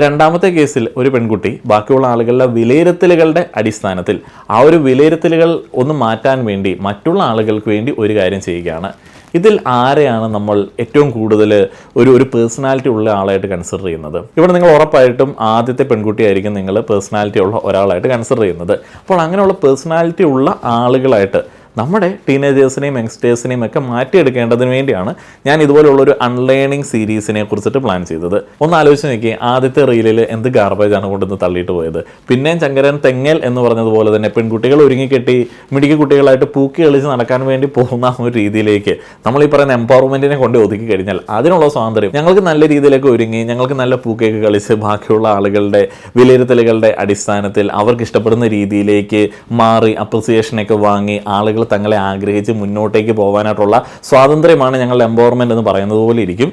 രണ്ടാമത്തെ കേസിൽ ഒരു പെൺകുട്ടി ബാക്കിയുള്ള ആളുകളുടെ വിലയിരുത്തലുകളുടെ അടിസ്ഥാനത്തിൽ ആ ഒരു വിലയിരുത്തലുകൾ ഒന്ന് മാറ്റാൻ വേണ്ടി മറ്റുള്ള ആളുകൾക്ക് വേണ്ടി ഒരു കാര്യം ചെയ്യുകയാണ്. ഇതിൽ ആരെയാണ് നമ്മൾ ഏറ്റവും കൂടുതൽ ഒരു പേഴ്സണാലിറ്റി ഉള്ള ആളായിട്ട് കൺസിഡർ ചെയ്യുന്നത്? ഇവിടെ നിങ്ങൾ ഉറപ്പായിട്ടും ആദ്യത്തെ പെൺകുട്ടിയായിരിക്കും നിങ്ങൾ പേഴ്സണാലിറ്റി ഉള്ള ഒരാളായിട്ട് കൺസിഡർ ചെയ്യുന്നത്. അപ്പോൾ അങ്ങനെയുള്ള പേഴ്സണാലിറ്റി ഉള്ള ആളുകളായിട്ട് നമ്മുടെ ടീനേജേഴ്സിനെയും യങ്സ്റ്റേഴ്സിനെയും ഒക്കെ മാറ്റിയെടുക്കേണ്ടതിന് വേണ്ടിയാണ് ഞാൻ ഇതുപോലുള്ളൊരു അൺലേണിംഗ് സീരീസിനെ കുറിച്ചിട്ട് പ്ലാൻ ചെയ്തത്. ഒന്ന് ആലോചിച്ച് നോക്കി, ആദ്യത്തെ റീലിൽ എന്ത് ഗാർബേജാണ് കൊണ്ടുവന്ന് തള്ളിയിട്ട് പോയത്. പിന്നെയും ചങ്കരൻ തെങ്ങൽ എന്ന് പറഞ്ഞതുപോലെ തന്നെ പെൺകുട്ടികൾ ഒരുങ്ങിക്കെട്ടി മിടുക്കി കുട്ടികളായിട്ട് പൂക്കി കളിച്ച് നടക്കാൻ വേണ്ടി പോകുന്ന ഒരു രീതിയിലേക്ക് നമ്മൾ ഈ പറയുന്ന എംപവർമെൻറ്റിനെ കൊണ്ട് ഒതുക്കി കഴിഞ്ഞാൽ അതിനുള്ള സ്വാതന്ത്ര്യം, ഞങ്ങൾക്ക് നല്ല രീതിയിലേക്ക് ഒരുങ്ങി, ഞങ്ങൾക്ക് നല്ല പൂക്കേക്ക് കളിച്ച് ബാക്കിയുള്ള ആളുകളുടെ വിലയിരുത്തലുകളുടെ അടിസ്ഥാനത്തിൽ അവർക്ക് ഇഷ്ടപ്പെടുന്ന രീതിയിലേക്ക് മാറി അപ്രിസിയേഷനൊക്കെ വാങ്ങി ആളുകൾ തങ്ങളെ ആഗ്രഹിച്ച് മുന്നോട്ടേക്ക് പോകാനായിട്ടുള്ള സ്വാതന്ത്ര്യമാണ് ഞങ്ങളുടെ എംപവർമെൻ്റ് എന്ന് പറയുന്നത് പോലെ ഇരിക്കും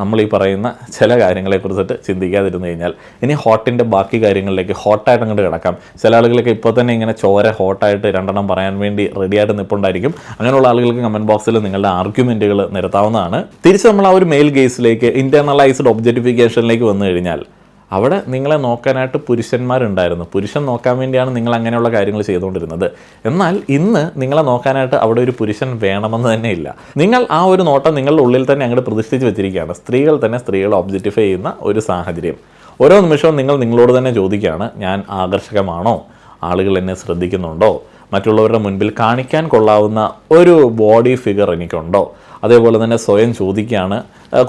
നമ്മൾ ഈ പറയുന്ന ചില കാര്യങ്ങളെക്കുറിച്ചിട്ട് ചിന്തിക്കാതിരുന്നു കഴിഞ്ഞാൽ. ഇനി ഹോട്ടിൻ്റെ ബാക്കി കാര്യങ്ങളിലേക്ക് ഹോട്ടായിട്ട് അങ്ങോട്ട് കിടക്കാം. ചില ആളുകളൊക്കെ ഇപ്പോൾ തന്നെ ഇങ്ങനെ ചോര ഹോട്ടായിട്ട് രണ്ടെണ്ണം പറയാൻ വേണ്ടി റെഡിയായിട്ട് നിൽപ്പുണ്ടായിരിക്കും. അങ്ങനെയുള്ള ആളുകൾക്ക് കമൻറ്റ് ബോക്സിൽ നിങ്ങളുടെ ആർഗ്യുമെൻറ്റുകൾ നിരത്താവുന്നതാണ്. തിരിച്ച് നമ്മൾ ആ ഒരു മെയിൽ ഗേസിലേക്ക്, ഇൻറ്റേർണലൈസ്ഡ് ഒബ്ജക്റ്റിഫിക്കേഷനിലേക്ക് വന്നു കഴിഞ്ഞാൽ അവിടെ നിങ്ങളെ നോക്കാനായിട്ട് പുരുഷന്മാരുണ്ടായിരുന്നു. പുരുഷൻ നോക്കാൻ വേണ്ടിയാണ് നിങ്ങൾ അങ്ങനെയുള്ള കാര്യങ്ങൾ ചെയ്തുകൊണ്ടിരുന്നത്. എന്നാൽ ഇന്ന് നിങ്ങളെ നോക്കാനായിട്ട് അവിടെ ഒരു പുരുഷൻ വേണമെന്ന് തന്നെ ഇല്ല. നിങ്ങൾ ആ ഒരു നോട്ടം നിങ്ങളുടെ ഉള്ളിൽ തന്നെ അങ്ങോട്ട് പ്രതിഷ്ഠിച്ച് വെച്ചിരിക്കുകയാണ്. സ്ത്രീകൾ തന്നെ സ്ത്രീകളെ ഒബ്ജക്റ്റിഫൈ ചെയ്യുന്ന ഒരു സാഹചര്യം. ഓരോ നിമിഷവും നിങ്ങൾ നിങ്ങളോട് തന്നെ ചോദിക്കുകയാണ്, ഞാൻ ആകർഷകമാണോ? ആളുകൾ എന്നെ ശ്രദ്ധിക്കുന്നുണ്ടോ? മറ്റുള്ളവരുടെ മുൻപിൽ കാണിക്കാൻ കൊള്ളാവുന്ന ഒരു ബോഡി ഫിഗർ എനിക്കുണ്ടോ? അതേപോലെ തന്നെ സ്വയം ചോദിക്കുകയാണ്,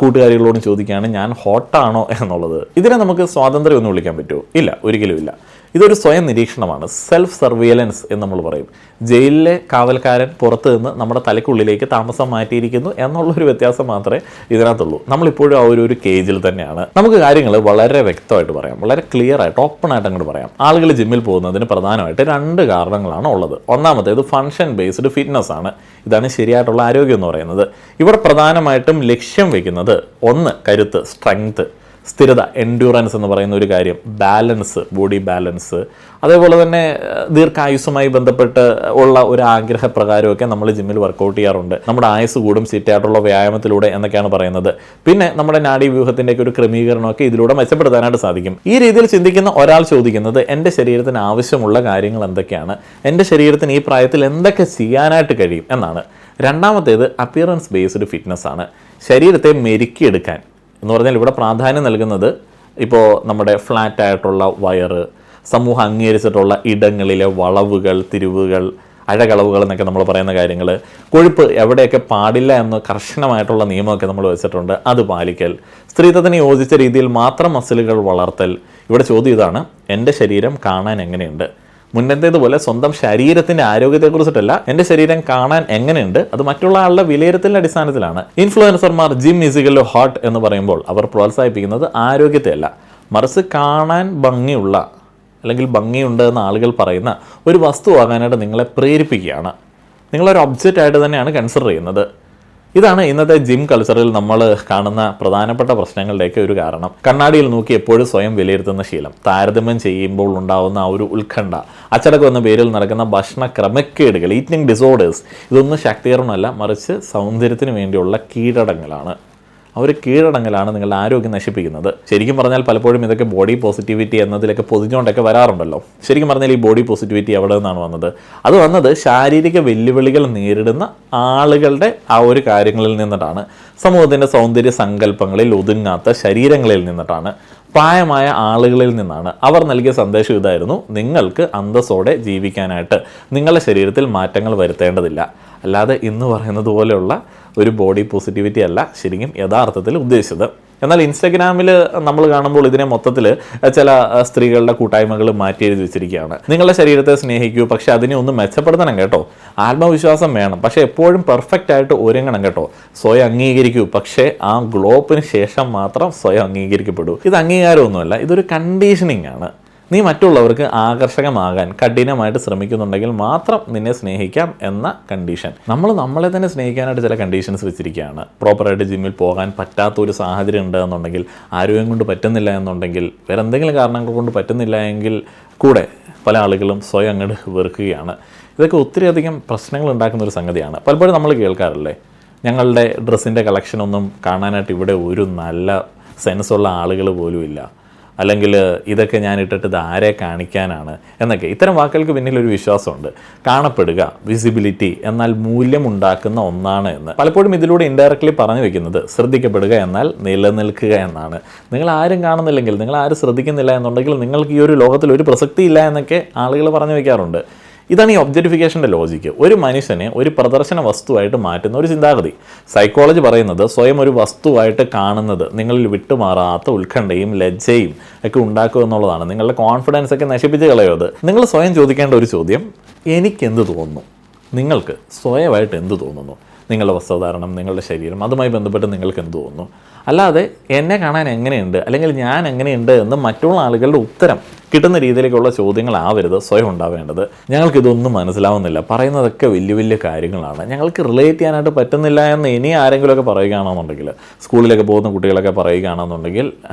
കൂട്ടുകാരികളോടും ചോദിക്കുകയാണ്, ഞാൻ ഹോട്ടാണോ എന്നുള്ളത്. ഇതിനെ നമുക്ക് സ്വാതന്ത്ര്യം എന്ന് വിളിക്കാൻ പറ്റുമോ? ഇല്ല, ഒരിക്കലും ഇല്ല. ഇതൊരു സ്വയം നിരീക്ഷണമാണ്, സെൽഫ് സർവൈലൻസ് എന്ന് നമ്മൾ പറയും. ജയിലിലെ കാവൽക്കാരൻ പുറത്ത് നിന്ന് നമ്മുടെ തലയ്ക്കുള്ളിലേക്ക് താമസം മാറ്റിയിരിക്കുന്നു എന്നുള്ളൊരു വ്യത്യാസം മാത്രമേ ഇതിനകത്തുള്ളൂ. നമ്മളിപ്പോഴും ആ ഒരു കേജിൽ തന്നെയാണ്. നമുക്ക് കാര്യങ്ങൾ വളരെ വ്യക്തമായിട്ട് പറയാം, വളരെ ക്ലിയർ ആയിട്ട് ഓപ്പൺ ആയിട്ട് അങ്ങോട്ട് പറയാം. ആളുകൾ ജിമ്മിൽ പോകുന്നതിന് പ്രധാനമായിട്ട് 2 കാരണങ്ങളാണ് ഉള്ളത്. ഒന്നാമത്തേത് ഫങ്ഷൻ ബേസ്ഡ് ഫിറ്റ്നസ് ആണ്. ഇതാണ് ശരിയായിട്ടുള്ള ആരോഗ്യം എന്ന് പറയുന്നത്. ഇവിടെ പ്രധാനമായിട്ടും ലക്ഷ്യം വയ്ക്കുന്നത് ഒന്ന് കരുത്ത്, സ്ട്രെങ്ത്, സ്ഥിരത, എൻഡ്യൂറൻസ് എന്ന് പറയുന്ന ഒരു കാര്യം, ബാലൻസ്, ബോഡി ബാലൻസ്, അതേപോലെ തന്നെ ദീർഘായുസ്സുമായി ബന്ധപ്പെട്ട് ഉള്ള ഒരു ആഗ്രഹപ്രകാരമൊക്കെ നമ്മൾ ജിമ്മിൽ വർക്കൗട്ട് ചെയ്യാറുണ്ട്. നമ്മുടെ ആയുസ് കൂടും ചിട്ടയായിട്ടുള്ള വ്യായാമത്തിലൂടെ എന്നൊക്കെയാണ് പറയുന്നത്. പിന്നെ നമ്മുടെ നാഡീവ്യൂഹത്തിൻ്റെയൊക്കെ ഒരു ക്രമീകരണമൊക്കെ ഇതിലൂടെ മെച്ചപ്പെടുത്താനായിട്ട് സാധിക്കും. ഈ രീതിയിൽ ചിന്തിക്കുന്ന ഒരാൾ ചോദിക്കുന്നത് എൻ്റെ ശരീരത്തിന് ആവശ്യമുള്ള കാര്യങ്ങൾ എന്തൊക്കെയാണ്, എൻ്റെ ശരീരത്തിന് ഈ പ്രായത്തിൽ എന്തൊക്കെ ചെയ്യാനായിട്ട് കഴിയും എന്നാണ്. രണ്ടാമത്തേത് അപ്പിയറൻസ് ബേസ്ഡ് ഫിറ്റ്നസ് ആണ്. ശരീരത്തെ മെരുക്കിയെടുക്കാൻ എന്ന് പറഞ്ഞാൽ ഇവിടെ പ്രാധാന്യം നൽകുന്നത് ഇപ്പോൾ നമ്മുടെ ഫ്ലാറ്റായിട്ടുള്ള വയറ്, സമൂഹം അംഗീകരിച്ചിട്ടുള്ള ഇടങ്ങളിലെ വളവുകൾ, തിരിവുകൾ, അഴകളവുകൾ എന്നൊക്കെ നമ്മൾ പറയുന്ന കാര്യങ്ങൾ, കൊഴുപ്പ് എവിടെയൊക്കെ പാടില്ല എന്ന് കർശനമായിട്ടുള്ള നിയമമൊക്കെ നമ്മൾ വെച്ചിട്ടുണ്ട്, അത് പാലിക്കൽ, സ്ത്രീത്വത്തിന് യോജിച്ച രീതിയിൽ മാത്രം മസിലുകൾ വളർത്തൽ. ഇവിടെ ചോദ്യം ഇതാണ്, എൻ്റെ ശരീരം കാണാൻ എങ്ങനെയുണ്ട്? മുന്നത്തേതുപോലെ സ്വന്തം ശരീരത്തിന്റെ ആരോഗ്യത്തെക്കുറിച്ചിട്ടല്ല, എൻ്റെ ശരീരം കാണാൻ എങ്ങനെയുണ്ട് അത് മറ്റുള്ള ആളുടെ വിലയിരുത്തലിന്റെ അടിസ്ഥാനത്തിലാണ്. ഇൻഫ്ലുവൻസർമാർ ജിം ഈസിക്കൽ ഹോട്ട് എന്ന് പറയുമ്പോൾ അവർ പ്രോത്സാഹിപ്പിക്കുന്നത് ആരോഗ്യത്തെയല്ല, മറിച്ച് കാണാൻ ഭംഗിയുള്ള അല്ലെങ്കിൽ ഭംഗിയുണ്ട് എന്ന് ആളുകൾ പറയുന്ന ഒരു വസ്തു ആകാനായിട്ട് നിങ്ങളെ പ്രേരിപ്പിക്കുകയാണ്. നിങ്ങളൊരു ഒബ്ജക്റ്റ് ആയിട്ട് തന്നെയാണ് കൺസിഡർ ചെയ്യുന്നത്. ഇതാണ് ഇന്നത്തെ ജിം കൾച്ചറിൽ നമ്മൾ കാണുന്ന പ്രധാനപ്പെട്ട പ്രശ്നങ്ങളുടെയൊക്കെ ഒരു കാരണം. കണ്ണാടിയിൽ നോക്കി എപ്പോഴും സ്വയം വിലയിരുത്തുന്ന ശീലം, താരതമ്യം ചെയ്യുമ്പോൾ ഉണ്ടാകുന്ന ആ ഒരു ഉത്കണ്ഠ, അച്ചടക്കം എന്ന പേരിൽ നടക്കുന്ന ഭക്ഷണ ക്രമക്കേടുകൾ, ഈറ്റിംഗ് ഡിസോർഡേഴ്സ്, ഇതൊന്നും ശാക്തീകരണമല്ല, മറിച്ച് സൗന്ദര്യത്തിന് വേണ്ടിയുള്ള കീഴടങ്ങലാണ്. ആ ഒരു കീഴടങ്ങലാണ് നിങ്ങളുടെ ആരോഗ്യം നശിപ്പിക്കുന്നത്. ശരിക്കും പറഞ്ഞാൽ പലപ്പോഴും ഇതൊക്കെ ബോഡി പോസിറ്റിവിറ്റി എന്നതിലൊക്കെ പൊതിഞ്ഞുകൊണ്ടൊക്കെ വരാറുണ്ടല്ലോ. ശരിക്കും പറഞ്ഞാൽ ഈ ബോഡി പോസിറ്റിവിറ്റി എവിടെ നിന്നാണ് വന്നത്? അത് വന്നത് ശാരീരിക വെല്ലുവിളികൾ നേരിടുന്ന ആളുകളുടെ ആ ഒരു കാര്യങ്ങളിൽ നിന്നിട്ടാണ്. സമൂഹത്തിൻ്റെ സൗന്ദര്യ സങ്കല്പങ്ങളിൽ ഒതുങ്ങാത്ത ശരീരങ്ങളിൽ നിന്നിട്ടാണ്, പ്രായമായ ആളുകളിൽ നിന്നാണ്. അവർ നൽകിയ സന്ദേശം ഇതായിരുന്നു, നിങ്ങൾക്ക് അന്തസ്സോടെ ജീവിക്കാനായിട്ട് നിങ്ങളുടെ ശരീരത്തിൽ മാറ്റങ്ങൾ വരുത്തേണ്ടതില്ല. അല്ലാതെ ഇന്ന് പറയുന്നത് പോലെയുള്ള ഒരു ബോഡി പോസിറ്റിവിറ്റി അല്ല ശരിക്കും യഥാർത്ഥത്തിൽ ഉദ്ദേശിച്ചത്. എന്നാൽ ഇൻസ്റ്റഗ്രാമിൽ നമ്മൾ കാണുമ്പോൾ ഇതിനെ മൊത്തത്തിൽ ചില സ്ത്രീകളുടെ കൂട്ടായ്മകൾ മാറ്റി എഴുതി വെച്ചിരിക്കുകയാണ്. നിങ്ങളുടെ ശരീരത്തെ സ്നേഹിക്കൂ, പക്ഷെ അതിനെ ഒന്ന് മെച്ചപ്പെടുത്തണം കേട്ടോ. ആത്മവിശ്വാസം വേണം, പക്ഷെ എപ്പോഴും പെർഫെക്റ്റ് ആയിട്ട് ഒരുങ്ങണം കേട്ടോ. സ്വയം അംഗീകരിക്കൂ, പക്ഷേ ആ ഗ്ലോപ്പിന് ശേഷം മാത്രം സ്വയം അംഗീകരിക്കപ്പെടൂ. ഇത് അംഗീകാരമൊന്നുമല്ല, ഇതൊരു കണ്ടീഷനിങ് ആണ്. നീ മറ്റുള്ളവർക്ക് ആകർഷകമാകാൻ കഠിനമായിട്ട് ശ്രമിക്കുന്നുണ്ടെങ്കിൽ മാത്രം നിന്നെ സ്നേഹിക്കാം എന്ന കണ്ടീഷൻ. നമ്മളെ തന്നെ സ്നേഹിക്കാനായിട്ട് ചില കണ്ടീഷൻസ് വെച്ചിരിക്കുകയാണ്. പ്രോപ്പറായിട്ട് ജിമ്മിൽ പോകാൻ പറ്റാത്ത ഒരു സാഹചര്യം ഉണ്ട് എന്നുണ്ടെങ്കിൽ, ആരോഗ്യം കൊണ്ട് പറ്റുന്നില്ല എന്നുണ്ടെങ്കിൽ, വേറെ എന്തെങ്കിലും കാരണങ്ങൾ കൊണ്ട് പറ്റുന്നില്ല എങ്കിൽ കൂടെ പല ആളുകളും സ്വയം അങ്ങോട്ട് വെറുക്കുകയാണ്. ഇതൊക്കെ ഒത്തിരിയധികം പ്രശ്നങ്ങൾ ഉണ്ടാക്കുന്ന ഒരു സംഗതിയാണ്. പലപ്പോഴും നമ്മൾ കേൾക്കാറില്ലേ, ഞങ്ങളുടെ ഡ്രസ്സിൻ്റെ കളക്ഷനൊന്നും കാണാനായിട്ട് ഇവിടെ ഒരു നല്ല സെൻസുള്ള ആളുകൾ പോലും ഇല്ല, അല്ലെങ്കിൽ ഇതൊക്കെ ഞാൻ ഇട്ടിട്ട് ഇത് ആരെ കാണിക്കാനാണ് എന്നൊക്കെ. ഇത്തരം വാക്കുകൾക്ക് പിന്നിലൊരു വിശ്വാസമുണ്ട്. കാണപ്പെടുക, വിസിബിലിറ്റി എന്നാൽ മൂല്യമുണ്ടാക്കുന്ന ഒന്നാണ് എന്ന്. പലപ്പോഴും ഇതിലൂടെ ഇൻഡയറക്റ്റ്ലി പറഞ്ഞു വെക്കുന്നത് ശ്രദ്ധിക്കപ്പെടുക എന്നാൽ നിലനിൽക്കുക എന്നാണ്. നിങ്ങൾ ആരും കാണുന്നില്ലെങ്കിൽ, നിങ്ങൾ ആരും ശ്രദ്ധിക്കുന്നില്ല എന്നുണ്ടെങ്കിൽ നിങ്ങൾക്ക് ഈ ഒരു ലോകത്തിൽ ഒരു പ്രസക്തിയില്ല എന്നൊക്കെ ആളുകൾ പറഞ്ഞു വയ്ക്കാറുണ്ട്. ഇതാണ് ഈ ഒബ്ജക്റ്റിഫിക്കേഷൻ്റെ ലോജിക്ക്. ഒരു മനുഷ്യനെ ഒരു പ്രദർശന വസ്തുവായിട്ട് മാറ്റുന്ന ഒരു ചിന്താഗതി. സൈക്കോളജി പറയുന്നത് സ്വയം ഒരു വസ്തുവായിട്ട് കാണുന്നത് നിങ്ങളിൽ വിട്ടുമാറാത്ത ഉത്കണ്ഠയും ലജ്ജയും ഒക്കെ ഉണ്ടാക്കുക എന്നുള്ളതാണ്. നിങ്ങളുടെ കോൺഫിഡൻസ് ഒക്കെ നശിപ്പിച്ച് കളയത്. നിങ്ങൾ സ്വയം ചോദിക്കേണ്ട ഒരു ചോദ്യം, എനിക്കെന്ത് തോന്നുന്നു? നിങ്ങൾക്ക് സ്വയമായിട്ട് എന്ത് തോന്നുന്നു? നിങ്ങളുടെ വസ്ത്രധാരണം, നിങ്ങളുടെ ശരീരം, അതുമായി ബന്ധപ്പെട്ട് നിങ്ങൾക്ക് എന്ത് തോന്നുന്നു? അല്ലാതെ എന്നെ കാണാൻ എങ്ങനെയുണ്ട് അല്ലെങ്കിൽ ഞാൻ എങ്ങനെയുണ്ട് എന്ന് മറ്റുള്ള ആളുകളുടെ ഉത്തരം കിട്ടുന്ന രീതിയിലേക്കുള്ള ചോദ്യങ്ങളാവരുത് സ്വയം ഉണ്ടാവേണ്ടത്. ഞങ്ങൾക്കിതൊന്നും മനസ്സിലാവുന്നില്ല, പറയുന്നതൊക്കെ വലിയ വലിയ കാര്യങ്ങളാണ്, ഞങ്ങൾക്ക് റിലേറ്റ് ചെയ്യാനായിട്ട് പറ്റുന്നില്ല എന്ന് ഇനി ആരെങ്കിലുമൊക്കെ പറയുകയാണെന്നുണ്ടെങ്കിൽ, സ്കൂളിലൊക്കെ പോകുന്ന കുട്ടികളൊക്കെ പറയുകയാണെന്നുണ്ടെങ്കിൽ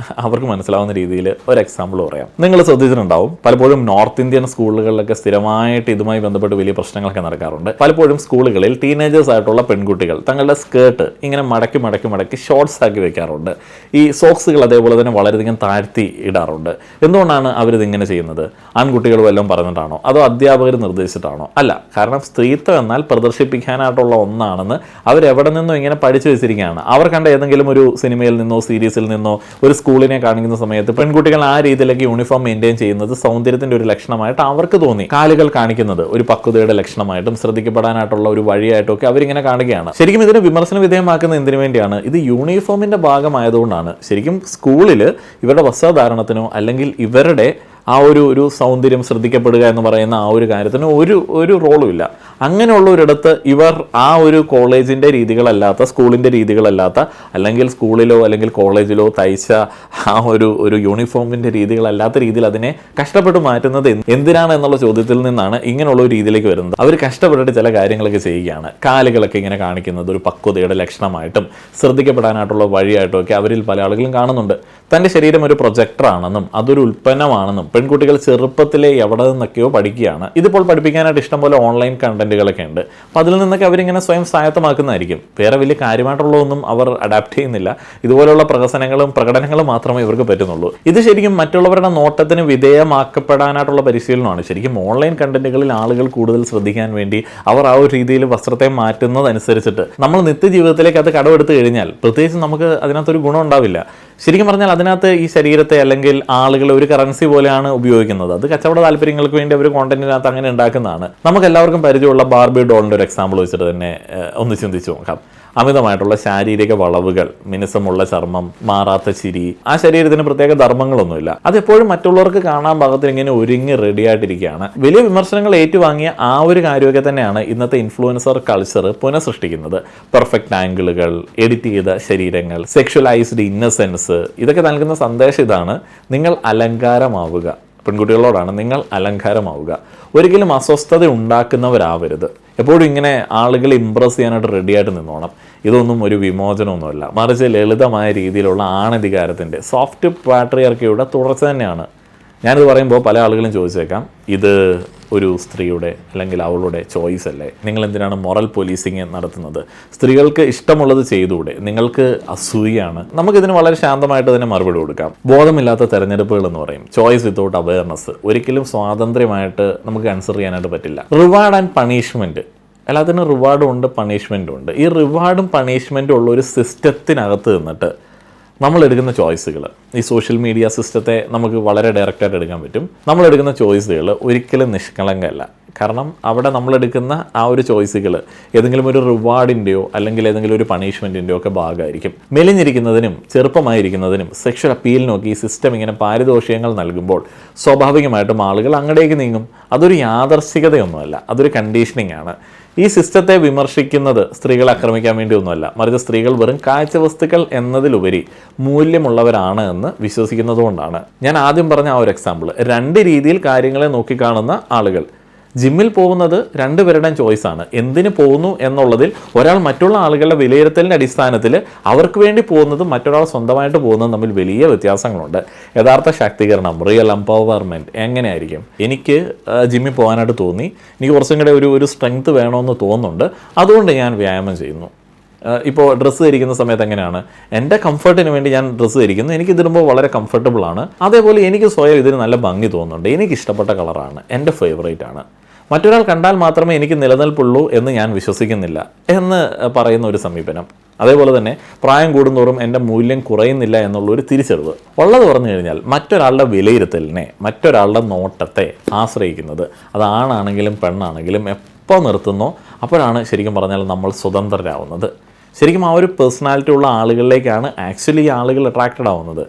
അവർക്ക് മനസ്സിലാവുന്ന രീതിയിൽ ഒരു എക്സാമ്പിൾ പറയാം. നിങ്ങൾ ശ്രദ്ധിച്ചിട്ടുണ്ടാവും, പലപ്പോഴും നോർത്ത് ഇന്ത്യൻ സ്കൂളുകളിലൊക്കെ സ്ഥിരമായിട്ട് ഇതുമായി ബന്ധപ്പെട്ട് വലിയ പ്രശ്നങ്ങളൊക്കെ നടക്കാറുണ്ട്. പലപ്പോഴും സ്കൂളുകളിൽ ടീനേജേഴ്സ് ആയിട്ടുള്ള പെൺകുട്ടികൾ തങ്ങളുടെ സ്കേർട്ട് ഇങ്ങനെ മടക്കി ഷോർട്സ് ആക്കി വെക്കാറുണ്ട്. ഈ സോക്സുകൾ അതേപോലെ തന്നെ വളരെയധികം താഴ്ത്തി ഇടാറുണ്ട്. എന്തുകൊണ്ടാണ് അവരിതിങ്ങനെ ചെയ്യുന്നത്? ആൺകുട്ടികൾ വല്ലതും പറഞ്ഞിട്ടാണോ, അതോ അധ്യാപകർ നിർദ്ദേശിച്ചിട്ടാണോ? അല്ല, കാരണം സ്ത്രീത്വം എന്നാൽ പ്രദർശിപ്പിക്കാനായിട്ടുള്ള ഒന്നാണെന്ന് അവരെവിടെ നിന്നോ ഇങ്ങനെ പഠിച്ചു വെച്ചിരിക്കുകയാണ്. അവർ കണ്ട ഏതെങ്കിലും ഒരു സിനിമയിൽ നിന്നോ സീരീസിൽ നിന്നോ ഒരു സ്കൂളിനെ കാണിക്കുന്ന സമയത്ത് പെൺകുട്ടികൾ ആ രീതിയിലേക്ക് യൂണിഫോം മെയിൻറ്റെയിൻ ചെയ്യുന്നത് സൗന്ദര്യത്തിൻ്റെ ഒരു ലക്ഷണമായിട്ട് അവർക്ക് തോന്നി. കാലുകൾ കാണിക്കുന്നത് ഒരു പക്വതയുടെ ലക്ഷണമായിട്ടും ശ്രദ്ധിക്കപ്പെടാനായിട്ടുള്ള ഒരു വഴിയായിട്ടും ഒക്കെ അവരിങ്ങനെ കാണുകയാണ്. ശരിക്കും ഇതിനെ വിമർശന വിധേയമാക്കുന്ന എന്തിനു വേണ്ടിയാണ്? ഇത് യൂണിഫോമിൻ്റെ ഭാഗമായതുകൊണ്ടാണ്. ശരിക്കും സ്കൂളിൽ ഇവരുടെ വസ്ത്രധാരണത്തിനോ അല്ലെങ്കിൽ ഇവരുടെ ആ ഒരു സൗന്ദര്യം ശ്രദ്ധിക്കപ്പെടുക എന്ന് പറയുന്ന ആ ഒരു കാര്യത്തിന് ഒരു റോളും ഇല്ല. അങ്ങനെയുള്ള ഒരിടത്ത് ഇവർ ആ ഒരു കോളേജിൻ്റെ രീതികളല്ലാത്ത, സ്കൂളിൻ്റെ രീതികളല്ലാത്ത, അല്ലെങ്കിൽ സ്കൂളിലോ അല്ലെങ്കിൽ കോളേജിലോ തയ്ച്ച ആ ഒരു യൂണിഫോമിൻ്റെ രീതികളല്ലാത്ത രീതിയിൽ അതിനെ കഷ്ടപ്പെട്ട് മാറ്റുന്നത് എന്തിനാണ് എന്നുള്ള ചോദ്യത്തിൽ നിന്നാണ് ഇങ്ങനെയുള്ള ഒരു രീതിയിലേക്ക് വരുന്നത്. അവർ കഷ്ടപ്പെട്ടിട്ട് ചില കാര്യങ്ങളൊക്കെ ചെയ്യുകയാണ്. കാലുകളൊക്കെ ഇങ്ങനെ കാണിക്കുന്നത് ഒരു പക്വതയുടെ ലക്ഷണമായിട്ടും ശ്രദ്ധിക്കപ്പെടാനായിട്ടുള്ള വഴിയായിട്ടും ഒക്കെ അവരിൽ പല ആളുകളും കാണുന്നുണ്ട്. തൻ്റെ ശരീരം ഒരു പ്രൊജക്ടറാണെന്നും അതൊരു ഉൽപ്പന്നമാണെന്നും പെൺകുട്ടികൾ ചെറുപ്പത്തിലെ എവിടെ നിന്നൊക്കെയോ പഠിക്കുകയാണ്. ഇതിപ്പോൾ പഠിപ്പിക്കാനായിട്ട് ഇഷ്ടംപോലെ ഓൺലൈൻ കണ്ടന്റുകളൊക്കെ ഉണ്ട്. അപ്പോൾ അതിൽ നിന്നൊക്കെ അവരിങ്ങനെ സ്വയം സ്വായത്തമാക്കുന്നതായിരിക്കും. വേറെ വലിയ കാര്യമായിട്ടുള്ളതൊന്നും അവർ അഡാപ്റ്റ് ചെയ്യുന്നില്ല. ഇതുപോലെയുള്ള പ്രകടനങ്ങളും മാത്രമേ ഇവർക്ക് പറ്റുന്നുള്ളൂ. ഇത് ശരിക്കും മറ്റുള്ളവരുടെ നോട്ടത്തിന് വിധേയമാക്കപ്പെടാനായിട്ടുള്ള പരിശീലനമാണ്. ശരിക്കും ഓൺലൈൻ കണ്ടന്റുകളിൽ ആളുകൾ കൂടുതൽ ശ്രദ്ധിക്കാൻ വേണ്ടി അവർ ആ ഒരു രീതിയിൽ വസ്ത്രത്തെ മാറ്റുന്നതനുസരിച്ചിട്ട് നമ്മൾ നിത്യജീവിതത്തിലേക്ക് അത് കടമെടുത്ത് കഴിഞ്ഞാൽ പ്രത്യേകിച്ച് നമുക്ക് അതിനകത്തൊരു ഗുണം ഉണ്ടാവില്ല. ശരിക്കും പറഞ്ഞാൽ അതിനകത്ത് ഈ ശരീരത്തെ അല്ലെങ്കിൽ ആളുകൾ ഒരു കറൻസി പോലെയാണ് ഉപയോഗിക്കുന്നത്. അത് കച്ചവട താല്പര്യങ്ങൾക്ക് വേണ്ടി അവർ കോണ്ടന്റിനകത്ത് അങ്ങനെ ഉണ്ടാക്കുന്നതാണ്. നമുക്ക് എല്ലാവർക്കും പരിചയമുള്ള ബാർബി ഡോളിൻ്റെ ഒരു എക്സാമ്പിൾ വെച്ചിട്ട് തന്നെ ഒന്ന് ചിന്തിച്ചു നോക്കാം. അമിതമായിട്ടുള്ള ശാരീരിക വളവുകൾ, മിനുസമുള്ള ചർമ്മം, മാറാത്ത ചിരി, ആ ശരീരത്തിന് പ്രത്യേക ധർമ്മങ്ങളൊന്നുമില്ല. അതെപ്പോഴും മറ്റുള്ളവർക്ക് കാണാൻ പാകത്തിൽ ഇങ്ങനെ ഒരുങ്ങി റെഡി ആയിട്ടിരിക്കുകയാണ്. വലിയ വിമർശനങ്ങൾ ഏറ്റുവാങ്ങിയ ആ ഒരു കാര്യമൊക്കെ തന്നെയാണ് ഇന്നത്തെ ഇൻഫ്ലുവൻസർ കൾച്ചർ പുനഃസൃഷ്ടിക്കുന്നത്. പെർഫെക്റ്റ് ആംഗിളുകൾ, എഡിറ്റ് ചെയ്ത ശരീരങ്ങൾ, സെക്ഷുവലൈസ്ഡ് ഇന്നസെൻസ്, ഇതൊക്കെ നൽകുന്ന സന്ദേശം ഇതാണ്: നിങ്ങൾ അലങ്കാരമാവുക. പെൺകുട്ടികളോടാണ്, നിങ്ങൾ അലങ്കാരമാവുക. ഒരിക്കലും അസ്വസ്ഥത ഉണ്ടാക്കുന്നവരാവരുത്. എപ്പോഴും ഇങ്ങനെ ആളുകളെ ഇമ്പ്രസ് ചെയ്യാനായിട്ട് റെഡിയായിട്ട് നിന്നോണം. ഇതൊന്നും ഒരു വിമോചനമൊന്നുമല്ല, മറിച്ച് ലളിതമായ രീതിയിലുള്ള ആണധികാരത്തിൻ്റെ, സോഫ്റ്റ് പാട്രിയാർക്കിയുടെ തുടർച്ച തന്നെയാണ്. ഞാനിത് പറയുമ്പോൾ പല ആളുകളും ചോദിച്ചേക്കാം, ഇത് ഒരു സ്ത്രീയുടെ അല്ലെങ്കിൽ അവളുടെ ചോയ്സ് അല്ലേ? നിങ്ങൾ എന്തിനാണ് മൊറൽ പോലീസിങ് നടത്തുന്നത്? സ്ത്രീകൾക്ക് ഇഷ്ടമുള്ളത് ചെയ്തുകൂടെ? നിങ്ങൾക്ക് അസൂയാണ്. നമുക്കിതിന് വളരെ ശാന്തമായിട്ട് തന്നെ മറുപടി കൊടുക്കാം. ബോധമില്ലാത്ത തെരഞ്ഞെടുപ്പുകൾ എന്ന് പറയും, ചോയ്സ് വിത്തൗട്ട് അവയർനെസ്. ഒരിക്കലും സ്വാതന്ത്ര്യമായിട്ട് നമുക്ക് കൺസിഡർ ചെയ്യാനായിട്ട് പറ്റില്ല. റിവാർഡ് ആൻഡ് പണിഷ്മെൻറ്റ്, എല്ലാത്തിനും റിവാർഡും ഉണ്ട് പണിഷ്മെൻറ്റും ഉണ്ട്. ഈ റിവാർഡും പണിഷ്മെൻറ്റും ഉള്ള ഒരു സിസ്റ്റത്തിനകത്ത് നിന്നിട്ട് നമ്മളെടുക്കുന്ന ചോയ്സുകൾ, ഈ സോഷ്യൽ മീഡിയ സിസ്റ്റത്തെ നമുക്ക് വളരെ ഡയറക്റ്റായിട്ട് എടുക്കാൻ പറ്റും. നമ്മളെടുക്കുന്ന ചോയ്സുകൾ ഒരിക്കലും നിഷ്കളങ്കമല്ല. കാരണം അവിടെ നമ്മളെടുക്കുന്ന ആ ഒരു ചോയ്സുകൾ ഏതെങ്കിലും ഒരു റിവാർഡിൻ്റെയോ അല്ലെങ്കിൽ ഏതെങ്കിലും ഒരു പണിഷ്മെൻറ്റിൻ്റെയോ ഒക്കെ ഭാഗമായിരിക്കും. മെലിഞ്ഞിരിക്കുന്നതിനും ചെറുപ്പമായിരിക്കുന്നതിനും സെക്ഷൽ അപ്പീലിനും ഒക്കെ ഈ സിസ്റ്റം ഇങ്ങനെ പാരിതോഷികങ്ങൾ നൽകുമ്പോൾ സ്വാഭാവികമായിട്ടും ആളുകൾ അങ്ങടേക്ക് നീങ്ങും. അതൊരു യാദർശികതയൊന്നുമല്ല, അതൊരു കണ്ടീഷനിങ് ആണ്. ഈ സിസ്റ്റത്തെ വിമർശിക്കുന്നത് സ്ത്രീകളെ ആക്രമിക്കാൻ വേണ്ടി ഒന്നുമല്ല, മറിച്ച് സ്ത്രീകൾ വെറും കാഴ്ചവസ്തുക്കൾ എന്നതിലുപരി മൂല്യമുള്ളവരാണ് എന്ന് വിശ്വസിക്കുന്നതുകൊണ്ടാണ്. ഞാൻ ആദ്യം പറഞ്ഞ ആ ഒരു എക്സാമ്പിൾ, 2 രീതിയിൽ കാര്യങ്ങളെ നോക്കിക്കാണുന്ന ആളുകൾ. ജിമ്മിൽ പോകുന്നത് രണ്ടുപേരുടെയും ചോയ്സാണ്. എന്തിന് പോകുന്നു എന്നുള്ളതിൽ ഒരാൾ മറ്റുള്ള ആളുകളുടെ വിലയിരുത്തലിൻ്റെ അടിസ്ഥാനത്തിൽ അവർക്ക് വേണ്ടി പോകുന്നതും മറ്റൊരാൾ സ്വന്തമായിട്ട് പോകുന്നതും തമ്മിൽ വലിയ വ്യത്യാസങ്ങളുണ്ട്. യഥാർത്ഥ ശാക്തീകരണം, റിയൽ എംപവർമെൻറ്റ് എങ്ങനെയായിരിക്കും? എനിക്ക് ജിമ്മിൽ പോകാനായിട്ട് തോന്നി, എനിക്ക് കുറച്ചും കൂടെ ഒരു സ്ട്രെങ്ത് വേണമെന്ന് തോന്നുന്നുണ്ട്, അതുകൊണ്ട് ഞാൻ വ്യായാമം ചെയ്യുന്നു. ഇപ്പോൾ ഡ്രസ്സ് ധരിക്കുന്ന സമയത്ത് എങ്ങനെയാണ്? എൻ്റെ കംഫർട്ടിന് വേണ്ടി ഞാൻ ഡ്രസ്സ് ധരിക്കുന്നു, എനിക്കിതിടുമ്പോൾ വളരെ കംഫർട്ടബിൾ ആണ്. അതേപോലെ എനിക്ക് സ്വയം ഇതിന് നല്ല ഭംഗി തോന്നുന്നുണ്ട്, എനിക്ക് ഇഷ്ടപ്പെട്ട കളറാണ്, എൻ്റെ ഫേവറേറ്റ് ആണ്. മറ്റൊരാൾ കണ്ടാൽ മാത്രമേ എനിക്ക് നിലനിൽപ്പുള്ളൂ എന്ന് ഞാൻ വിശ്വസിക്കുന്നില്ല എന്ന് പറയുന്ന ഒരു സമീപനം. അതേപോലെ തന്നെ പ്രായം കൂടുന്തോറും എൻ്റെ മൂല്യം കുറയുന്നില്ല എന്നുള്ളൊരു തിരിച്ചറിവ്. ഉള്ളത് പറഞ്ഞു കഴിഞ്ഞാൽ മറ്റൊരാളുടെ വിലയിരുത്തലിനെ, മറ്റൊരാളുടെ നോട്ടത്തെ ആശ്രയിക്കുന്നത്, അത് ആണാണെങ്കിലും പെണ്ണാണെങ്കിലും എപ്പോൾ നിർത്തുന്നോ അപ്പോഴാണ് ശരിക്കും പറഞ്ഞാൽ നമ്മൾ സ്വതന്ത്രരാകുന്നത്. ശരിക്കും ആ ഒരു പേഴ്സണാലിറ്റി ഉള്ള ആളുകളിലേക്കാണ് ആക്ച്വലി ആളുകൾ അട്രാക്റ്റഡ് ആവുന്നത്.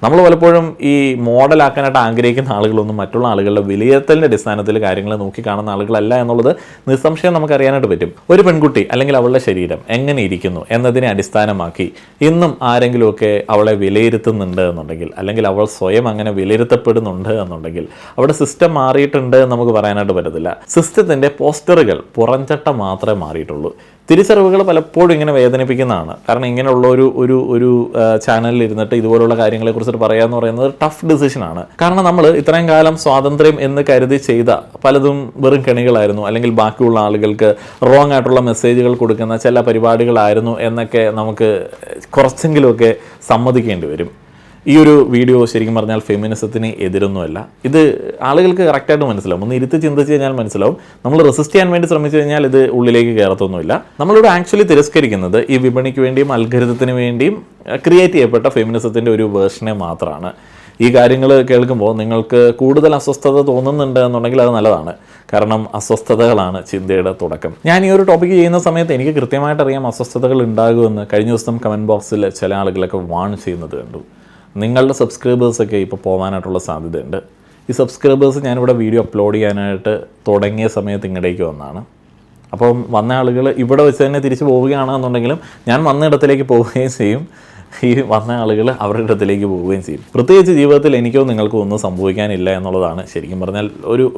നമ്മൾ പലപ്പോഴും ഈ മോഡലാക്കാനായിട്ട് ആഗ്രഹിക്കുന്ന ആളുകളൊന്നും മറ്റുള്ള ആളുകളുടെ വിലയിരുത്തലിൻ്റെ അടിസ്ഥാനത്തിൽ കാര്യങ്ങൾ നോക്കി കാണുന്ന ആളുകളല്ല എന്നുള്ളത് നിസ്സംശയം നമുക്കറിയാനായിട്ട് പറ്റും. ഒരു പെൺകുട്ടി അല്ലെങ്കിൽ അവളുടെ ശരീരം എങ്ങനെ ഇരിക്കുന്നു എന്നതിനെ അടിസ്ഥാനമാക്കി ഇന്നും ആരെങ്കിലുമൊക്കെ അവളെ വിലയിരുത്തുന്നുണ്ട് എന്നുണ്ടെങ്കിൽ, അല്ലെങ്കിൽ അവൾ സ്വയം അങ്ങനെ വിലയിരുത്തപ്പെടുന്നുണ്ട് എന്നുണ്ടെങ്കിൽ അവിടെ സിസ്റ്റം മാറിയിട്ടുണ്ട് എന്ന് നമുക്ക് പറയാനായിട്ട് പറ്റത്തില്ല. സിസ്റ്റത്തിൻ്റെ പോസ്റ്ററുകൾ പുറംചട്ട മാത്രമേ മാറിയിട്ടുള്ളൂ. തിരിച്ചറിവുകൾ പലപ്പോഴും ഇങ്ങനെ വേദനിപ്പിക്കുന്നതാണ്. കാരണം ഇങ്ങനെയുള്ള ഒരു ചാനലിൽ ഇരുന്നിട്ട് ഇതുപോലുള്ള കാര്യങ്ങളെക്കുറിച്ചിട്ട് പറയുക എന്ന് പറയുന്നത് ടഫ് ഡിസിഷനാണ്. കാരണം നമ്മൾ ഇത്രയും കാലം സ്വാതന്ത്ര്യം എന്ന് കരുതി ചെയ്ത പലതും വെറും കെണികളായിരുന്നു, അല്ലെങ്കിൽ ബാക്കിയുള്ള ആളുകൾക്ക് റോങ് ആയിട്ടുള്ള മെസ്സേജുകൾ കൊടുക്കുന്ന ചില പരിപാടികളായിരുന്നു എന്നൊക്കെ നമുക്ക് കുറച്ചെങ്കിലുമൊക്കെ സമ്മതിക്കേണ്ടി വരും. ഈ ഒരു വീഡിയോ ശരിക്കും പറഞ്ഞാൽ ഫെമിനിസത്തിന് എതിരൊന്നുമല്ല. ഇത് ആളുകൾക്ക് കറക്റ്റായിട്ട് മനസ്സിലാവും. ഒന്ന് ഇരുത്തി ചിന്തിച്ച് കഴിഞ്ഞാൽ മനസ്സിലാവും. നമ്മൾ റെസിസ്റ്റ് ചെയ്യാൻ വേണ്ടി ശ്രമിച്ചു കഴിഞ്ഞാൽ ഇത് ഉള്ളിലേക്ക് കയറത്തൊന്നുമില്ല. നമ്മളിവിടെ ആക്ച്വലി തിരസ്കരിക്കുന്നത് ഈ വിപണിക്ക് വേണ്ടിയും അൽഗരിതത്തിന് വേണ്ടിയും ക്രിയേറ്റ് ചെയ്യപ്പെട്ട ഫെമിനിസത്തിൻ്റെ ഒരു വേർഷനെ മാത്രമാണ്. ഈ കാര്യങ്ങൾ കേൾക്കുമ്പോൾ നിങ്ങൾക്ക് കൂടുതൽ അസ്വസ്ഥത തോന്നുന്നുണ്ട് എന്നുണ്ടെങ്കിൽ അത് നല്ലതാണ്. കാരണം അസ്വസ്ഥതകളാണ് ചിന്തയുടെ തുടക്കം. ഞാൻ ഈ ഒരു ടോപ്പിക്ക് ചെയ്യുന്ന സമയത്ത് എനിക്ക് കൃത്യമായിട്ട് അറിയാം അസ്വസ്ഥതകൾ ഉണ്ടാകുമെന്ന്. കഴിഞ്ഞ ദിവസം കമൻറ്റ് ബോക്സിൽ ചില ആളുകളൊക്കെ വാൺ ചെയ്യുന്നത് കണ്ടു. നിങ്ങളുടെ സബ്സ്ക്രൈബേഴ്സൊക്കെ ഇപ്പോൾ പോകാനായിട്ടുള്ള സാധ്യതയുണ്ട്. ഈ സബ്സ്ക്രൈബേഴ്സ് ഞാനിവിടെ വീഡിയോ അപ്ലോഡ് ചെയ്യാനായിട്ട് തുടങ്ങിയ സമയത്ത് ഇങ്ങടേക്ക് വന്നതാണ്. അപ്പം വന്ന ആളുകൾ ഇവിടെ വെച്ച് തന്നെ തിരിച്ചു പോവുകയാണെന്നുണ്ടെങ്കിലും ഞാൻ വന്ന ഇടത്തിലേക്ക് പോവുകയും ചെയ്യും, ഈ വന്ന ആളുകൾ അവരുടെ ഇടത്തിലേക്ക് പോവുകയും ചെയ്യും. പ്രത്യേകിച്ച് ജീവിതത്തിൽ എനിക്കോ നിങ്ങൾക്കോ ഒന്നും സംഭവിക്കാനില്ല എന്നുള്ളതാണ് ശരിക്കും പറഞ്ഞാൽ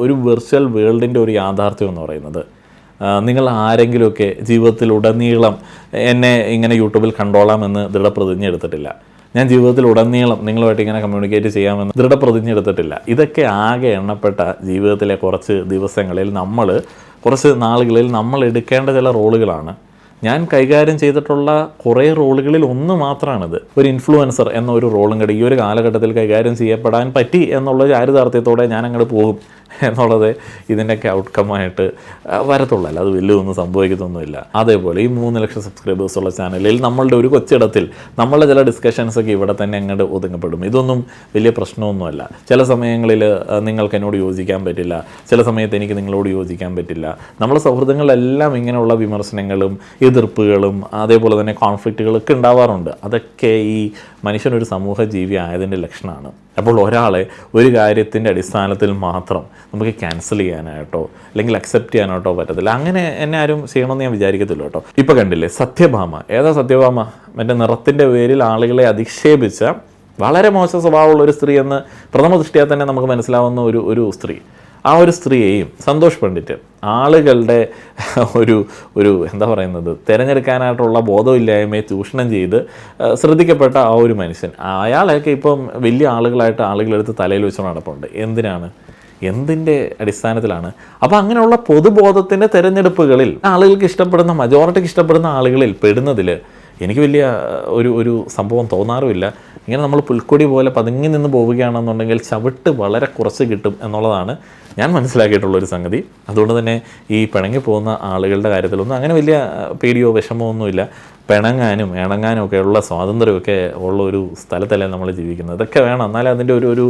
ഒരു വെർച്വൽ വേൾഡിൻ്റെ ഒരു യാഥാർത്ഥ്യം എന്ന് പറയുന്നത്. നിങ്ങൾ ആരെങ്കിലുമൊക്കെ ജീവിതത്തിലുടനീളം എന്നെ ഇങ്ങനെ യൂട്യൂബിൽ കണ്ടോളാമെന്ന് ദൃഢപ്രതിജ്ഞ എടുത്തിട്ടില്ല. ഞാൻ ജീവിതത്തിലുടനീളം നിങ്ങളുമായിട്ട് ഇങ്ങനെ കമ്മ്യൂണിക്കേറ്റ് ചെയ്യാമെന്ന് ദൃഢപ്രതിജ്ഞ എടുത്തിട്ടില്ല. ഇതൊക്കെ ആകെ എണ്ണപ്പെട്ട ജീവിതത്തിലെ കുറച്ച് ദിവസങ്ങളിൽ കുറച്ച് നാളുകളിൽ നമ്മൾ എടുക്കേണ്ട ചില റോളുകളാണ്. ഞാൻ കൈകാര്യം ചെയ്തിട്ടുള്ള കുറേ റോളുകളിൽ ഒന്ന് മാത്രമാണിത്. ഒരു ഇൻഫ്ലുവൻസർ എന്ന ഒരു റോളും കൂടി ഈ ഒരു കാലഘട്ടത്തിൽ കൈകാര്യം ചെയ്യപ്പെടാൻ പറ്റി എന്നുള്ള ചാരിതാർത്ഥ്യത്തോടെ ഞാൻ അങ്ങോട്ട് പോകും എന്നുള്ളത് ഇതിൻ്റെയൊക്കെ ഔട്ട്കമായിട്ട് വരത്തുള്ളൂ. അത് വലിയൊന്നും സംഭവിക്കത്തൊന്നുമില്ല. അതേപോലെ ഈ 3 ലക്ഷം സബ്സ്ക്രൈബേഴ്സുള്ള ചാനലിൽ നമ്മളുടെ ഒരു കൊച്ചിടത്തിൽ നമ്മളുടെ ചില ഡിസ്കഷൻസൊക്കെ ഇവിടെ തന്നെ അങ്ങോട്ട് ഒതുങ്ങപ്പെടും. ഇതൊന്നും വലിയ പ്രശ്നമൊന്നുമല്ല. ചില സമയങ്ങളിൽ നിങ്ങൾക്ക് എന്നോട് യോജിക്കാൻ പറ്റില്ല, ചില സമയത്ത് എനിക്ക് നിങ്ങളോട് യോജിക്കാൻ പറ്റില്ല. നമ്മുടെ സൗഹൃദങ്ങളിലെല്ലാം ഇങ്ങനെയുള്ള വിമർശനങ്ങളും എതിർപ്പുകളും അതേപോലെ തന്നെ കോൺഫ്ലിക്റ്റുകളൊക്കെ ഉണ്ടാവാറുണ്ട്. അതൊക്കെ ഈ മനുഷ്യനൊരു സമൂഹ ജീവി ആയതിൻ്റെ ലക്ഷണമാണ്. അപ്പോൾ ഒരാളെ ഒരു കാര്യത്തിൻ്റെ അടിസ്ഥാനത്തിൽ മാത്രം നമുക്ക് ക്യാൻസൽ ചെയ്യാനായിട്ടോ അല്ലെങ്കിൽ അക്സെപ്റ്റ് ചെയ്യാനായിട്ടോ പറ്റത്തില്ല. അങ്ങനെ എന്നെ ആരും ചെയ്യണമെന്ന് ഞാൻ വിചാരിക്കത്തില്ല കേട്ടോ. ഇപ്പോൾ കണ്ടില്ലേ സത്യഭാമ, ഏതാ സത്യഭാമ? മറ്റേ നിറത്തിൻ്റെ പേരിൽ ആളുകളെ അധിക്ഷേപിച്ച വളരെ മോശം സ്വഭാവമുള്ള ഒരു സ്ത്രീ എന്ന് പ്രഥമ ദൃഷ്ടിയാൽ തന്നെ നമുക്ക് മനസ്സിലാവുന്ന ഒരു സ്ത്രീ. ആ ഒരു സ്ത്രീയെയും സന്തോഷ് പണ്ഡിറ്റ് ആളുകളുടെ ഒരു എന്താ പറയുന്നത് തിരഞ്ഞെടുക്കാനായിട്ടുള്ള ബോധമില്ലായ്മയെ ചൂഷണം ചെയ്ത് ശ്രദ്ധിക്കപ്പെട്ട ആ ഒരു മനുഷ്യൻ, അയാളൊക്കെ ഇപ്പം വലിയ ആളുകളായിട്ട് ആളുകളെടുത്ത് തലയിൽ വെച്ച് നടപ്പുണ്ട്. എന്തിൻ്റെ അടിസ്ഥാനത്തിലാണ്? അപ്പോൾ അങ്ങനെയുള്ള പൊതുബോധത്തിൻ്റെ തിരഞ്ഞെടുപ്പുകളിൽ ആളുകൾക്ക് ഇഷ്ടപ്പെടുന്ന, മജോറിറ്റിക്ക് ഇഷ്ടപ്പെടുന്ന ആളുകളിൽ പെടുന്നതിൽ എനിക്ക് വലിയ ഒരു സംഭവം തോന്നാറുമില്ല. ഇങ്ങനെ നമ്മൾ പുൽക്കൊടി പോലെ പതുങ്ങി നിന്ന് പോവുകയാണെന്നുണ്ടെങ്കിൽ ചവിട്ട് വളരെ കുറച്ച് കിട്ടും എന്നുള്ളതാണ് ഞാൻ മനസ്സിലാക്കിയിട്ടുള്ളൊരു സംഗതി. അതുകൊണ്ട് തന്നെ ഈ പിണങ്ങി പോകുന്ന ആളുകളുടെ കാര്യത്തിലൊന്നും അങ്ങനെ വലിയ പേടിയോ വിഷമോ ഒന്നുമില്ല. പിണങ്ങാനും ഇണങ്ങാനും ഒക്കെ ഉള്ള സ്വാതന്ത്ര്യമൊക്കെ ഉള്ള ഒരു സ്ഥലത്തല്ലേ നമ്മൾ ജീവിക്കുന്നത്. ഇതൊക്കെ വേണം, എന്നാലേ അതിൻ്റെ ഒരു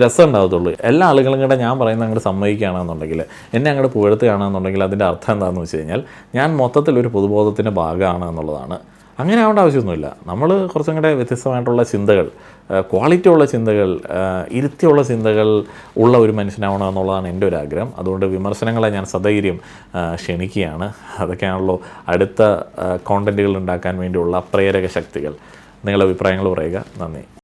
രസം ഉണ്ടാകത്തുള്ളൂ. എല്ലാ ആളുകളും കൂടെ ഞാൻ പറയുന്നത് അങ്ങോട്ട് സമ്മതിക്കുകയാണെന്നുണ്ടെങ്കിൽ, എന്നെ അങ്ങോട്ട് പുകഴ്ത്തുകയാണെന്നുണ്ടെങ്കിൽ അതിൻ്റെ അർത്ഥം എന്താണെന്ന് വെച്ച് കഴിഞ്ഞാൽ ഞാൻ മൊത്തത്തിലൊരു പൊതുബോധത്തിൻ്റെ ഭാഗമാണ് എന്നുള്ളതാണ്. അങ്ങനെ ആവേണ്ട ആവശ്യമൊന്നുമില്ല. നമ്മൾ കുറച്ചും കൂടെ വ്യത്യസ്തമായിട്ടുള്ള ചിന്തകൾ, ക്വാളിറ്റി ഉള്ള ചിന്തകൾ, ഇരുത്തിയുള്ള ചിന്തകൾ ഉള്ള ഒരു മനുഷ്യനാവണം എന്നുള്ളതാണ് എൻ്റെ ഒരു ആഗ്രഹം. അതുകൊണ്ട് വിമർശനങ്ങളെ ഞാൻ സധൈര്യം ക്ഷണിക്കുകയാണ്. അതൊക്കെയാണല്ലോ അടുത്ത കോണ്ടൻറ്റുകൾ ഉണ്ടാക്കാൻ വേണ്ടിയുള്ള പ്രേരക ശക്തികൾ. നിങ്ങളുടെ അഭിപ്രായങ്ങൾ പറയുക. നന്ദി.